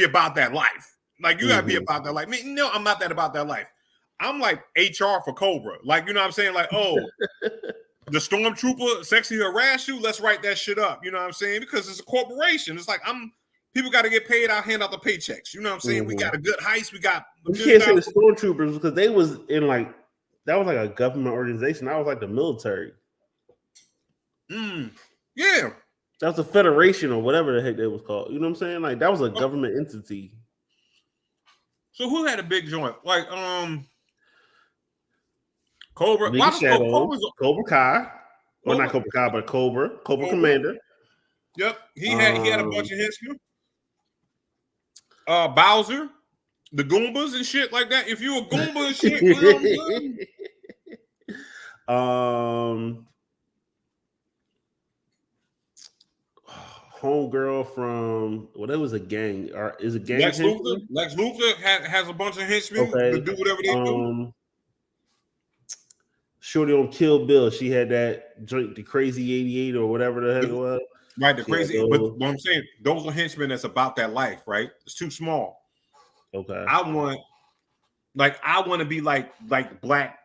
about that life. Like you gotta be about that life. Man, no, I'm not that about that life. I'm like HR for Cobra. Like you know what I'm saying? Like oh, the stormtrooper sexy harass you. Let's write that shit up. You know what I'm saying? Because it's a corporation. It's like people got to get paid. I'll hand out the paychecks. You know what I'm saying? We got a good heist. We got. You can't say the stormtroopers because they was in like that was like a government organization. That was like the military. Yeah. That was a federation or whatever the heck that was called. You know what I'm saying? Like that was a government entity. So who had a big joint? Like Cobra. Big Shadow, Cobra Kai. Well, not Cobra Kai, but Cobra Commander. Yep. He had a bunch of henchmen. Bowser, the Goombas and shit like that. If you a Goomba and shit, you know homegirl from it was a gang. Or is a gang? Lex Luthor has a bunch of henchmen to do whatever they do. Shorty on Kill Bill, she had that joint, the Crazy 88 or whatever the heck it was. Right, the crazy. But what I'm saying, those are henchmen that's about that life, right? It's too small. Okay. I want to be like Black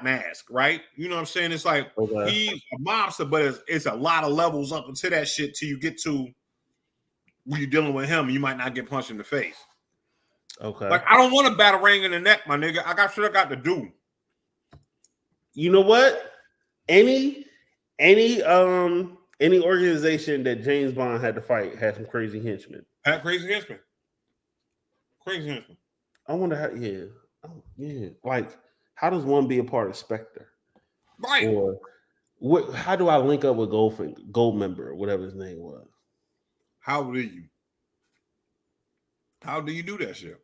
Mask, right? You know what I'm saying? It's like he's a mobster, but it's a lot of levels up into that shit till you get to when you're dealing with him. You might not get punched in the face. Okay. Like I don't want a battle ring in the neck, my nigga. I got shit I got to do. You know what? Any organization that James Bond had to fight had some crazy henchmen. Had crazy henchmen. Crazy henchmen. I wonder how. Yeah. Like, how does one be a part of Spectre? Right. Or how do I link up with Goldmember or whatever his name was? How do you do that shit?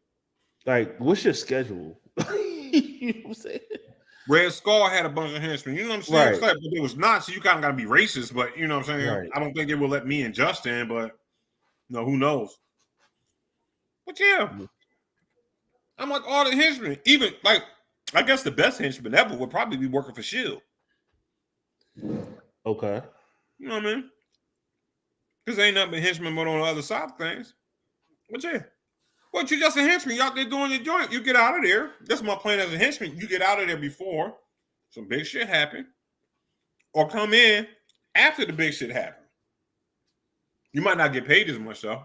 Like, what's your schedule? You know what I'm saying? Red Skull had a bunch of henchmen. You know what I'm saying? Right. But it was not, so you kind of got to be racist. But you know what I'm saying? Right. I don't think they will let me and Justin, but who knows? But yeah, I'm like all the henchmen. Even like, I guess the best henchman ever would probably be working for Shield. Okay. You know what I mean? Because ain't nothing but henchmen but on the other side of things. But yeah. Well, you just a henchman. You out there doing your joint. You get out of there. That's my plan as a henchman. You get out of there before some big shit happen. Or come in after the big shit happen. You might not get paid as much, though.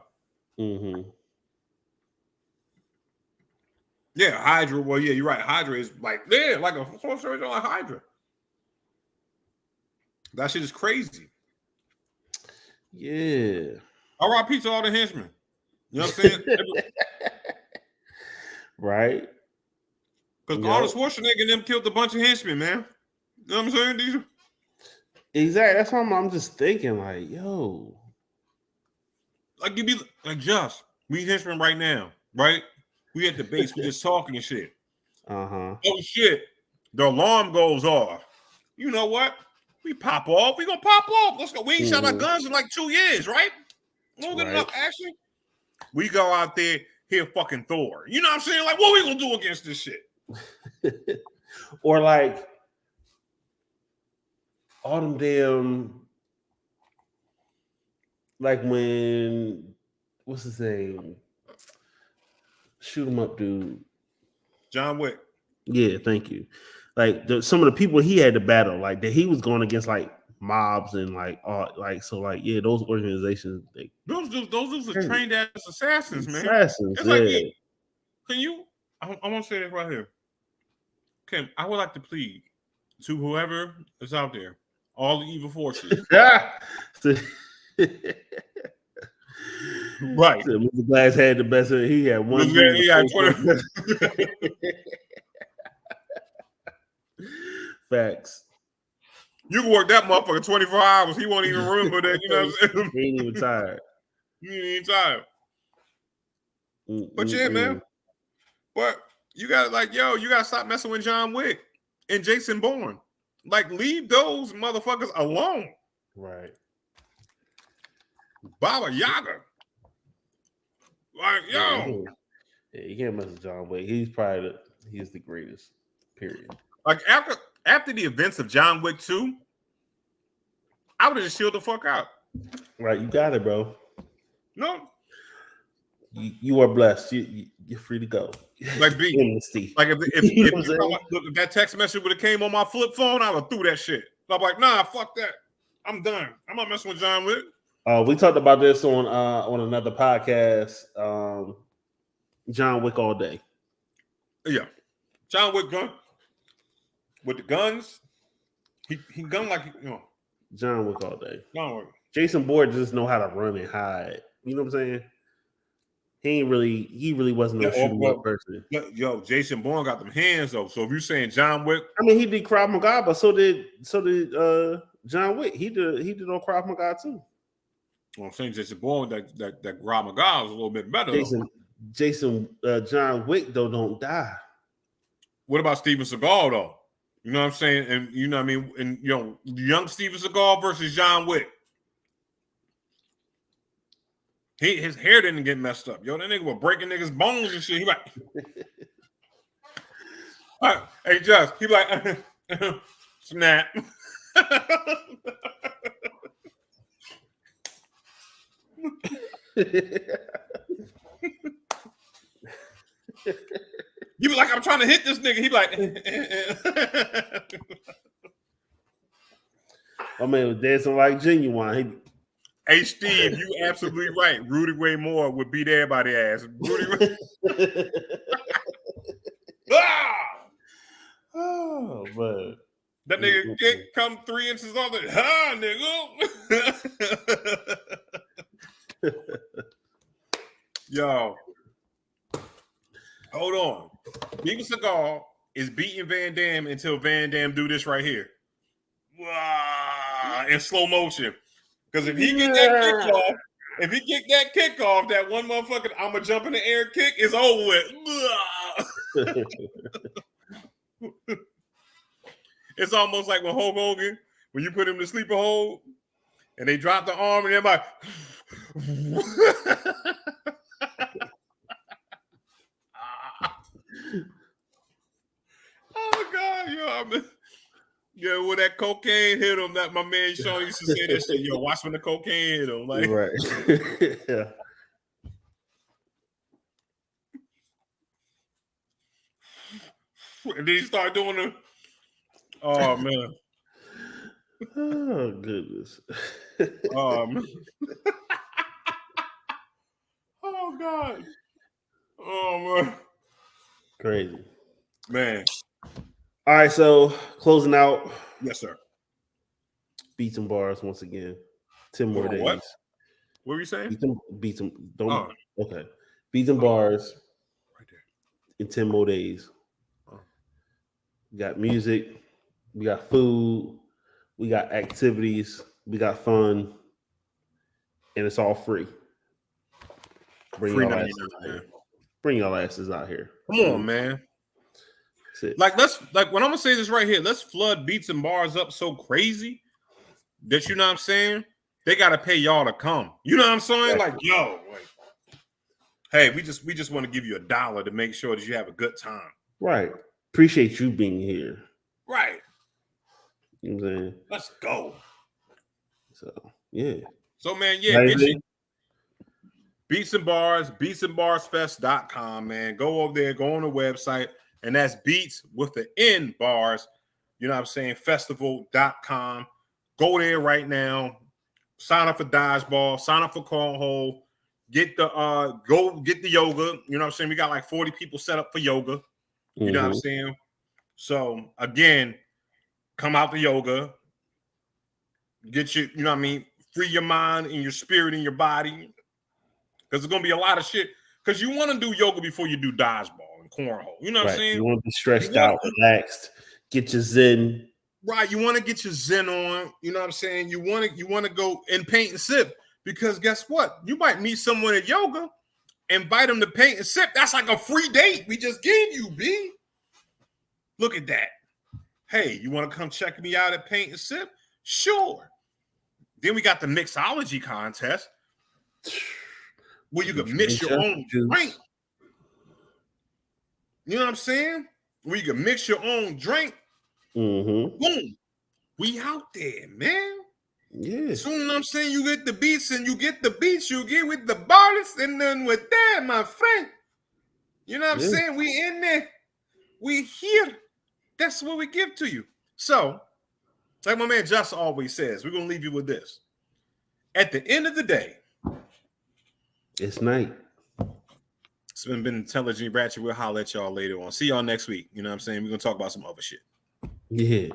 Yeah, Hydra. Well, yeah, you're right. Hydra is like a full story like Hydra. That shit is crazy. Yeah. R.I.P. to all the henchmen. You know what I'm saying? Right. Because Arnold Schwarzenegger and them killed a bunch of henchmen, man. You know what I'm saying? Exactly. That's why I'm just thinking, like, yo. Like, you be like, Josh, we henchmen right now, right? We at the base, we just talking and shit. Oh, shit. The alarm goes off. You know what? We pop off. We gonna pop off. Let's go. We ain't shot our guns in like 2 years, right? We don't get enough action. We go out there, hear fucking Thor. You know what I'm saying? Like, what we gonna do against this shit? Or like all them damn, like when what's his name? Shoot 'em up, dude. John Wick. Yeah, thank you. Like some of the people he had to battle, like that he was going against like mobs and like those organizations, they Those dudes are trained as assassins, man. assassins. It's like, yeah, can you? I want to say this right here. Kim, I would like to plead to whoever is out there, all the evil forces. Right. So Mr. Glass had the best. He had one. He had 20. Facts. You can work that motherfucker 24 hours. He won't even remember that. You know what I'm saying? He ain't even tired. He ain't tired. But yeah, man. But you got you got to stop messing with John Wick and Jason Bourne. Like, leave those motherfuckers alone. Right. Baba Yaga. Like, yo. Yeah, you can't mess with John Wick. He's the greatest. Period. Like, after the events of John Wick 2, I would have just chilled the fuck out. Right, you got it, bro. No. You are blessed. You're free to go. Like, B. Amnesty. Like, if that text message would have came on my flip phone, I would have threw that shit. I'm like, nah, fuck that. I'm done. I'm not messing with John Wick. We talked about this on another podcast. John Wick all day. Yeah. John Wick gun. With the guns, he gun like, you know. John Wick all day. John Wick. Jason Bourne just know how to run and hide. You know what I'm saying? He really wasn't no shooting up person. Yo, Jason Bourne got them hands though. So if you're saying John Wick, I mean, he did Krav Maga, but so did John Wick. He did on Krav Maga too. Well, I'm saying Jason Bourne that Krav Maga was a little bit better. John Wick though don't die. What about Steven Seagal though? You know what I'm saying? And you know what I mean? And you know, young Steven Seagal versus John Wick. His hair didn't get messed up. Yo, that nigga was breaking niggas' bones and shit. He like, all right, hey, Josh, he like, snap. You be like, I'm trying to hit this nigga. He be like, I mean, it was dancing like Genuine. Hey, Steve, you absolutely right. Rudy Ray Moore would beat everybody's ass. Rudy Ray. Oh, man. That nigga kick come 3 inches off the nigga. Yo. Hold on. Steven Seagal is beating Van Damme until Van Damme do this right here. In slow motion. Because if he get that kickoff, that one motherfucking I'ma jump in the air kick is over with. It's almost like when Hulk Hogan, when you put him to sleeper hold and they drop the arm and they're like, oh God, yo, when that cocaine hit him, that my man Sean used to say that shit. Yo, watch when the cocaine hit him. Like, right. Yeah. And then he started doing the. Oh man. Oh goodness. Oh God. Oh man. Crazy. Man. All right, so closing out. Yes, sir. Beats and bars once again. 10 more days. What were you saying? Beats and don't. Okay. Beats and bars. Right there. In 10 more days. We got music. We got food. We got activities. We got fun. And it's all free. Bring Free y'all 99, asses out man. here. Bring y'all asses out here. Come on, man. Like, when I'm gonna say this right here, let's flood Beats and Bars up so crazy that, you know what I'm saying, they gotta pay y'all to come. You know what I'm saying? Like, yo, like, hey, we just want to give you $1 to make sure that you have a good time. Right. Appreciate you being here. Right. You know what I'm saying? Let's go. So yeah. So man, yeah, Beats and Bars, beatsandbarsfest.com, man. Go over there, go on the website. And that's Beats with the N bars, you know what I'm saying, festival.com. Go there right now. Sign up for dodgeball. Sign up for cornhole. Get the go get the yoga. You know what I'm saying? We got like 40 people set up for yoga. You know what I'm saying? So again, come out to yoga. Get you know what I mean? Free your mind and your spirit and your body. Because there's gonna be a lot of shit. Because you want to do yoga before you do dodgeball and cornhole. You know what I'm saying? You want to be stretched out, relaxed, get your zen. Right. You want to get your zen on. You know what I'm saying? You want to go and paint and sip. Because guess what? You might meet someone at yoga, invite them to paint and sip. That's like a free date we just gave you, B. Look at that. Hey, you want to come check me out at Paint and Sip? Sure. Then we got the mixology contest where you can mix your own drink. You know what I'm saying? Where you can mix your own drink. Mm-hmm. Boom. We out there, man. Yeah. Soon I'm saying you get the beats and you get the beats, you get with the ballers, and then with that, my friend. You know what I'm saying? We in there. We here. That's what we give to you. So, like my man Just always says, we're going to leave you with this. At the end of the day, it's night. It's been Intelligent Ratchet. We'll holler at y'all later on. See y'all next week. You know what I'm saying? We're going to talk about some other shit. Yeah.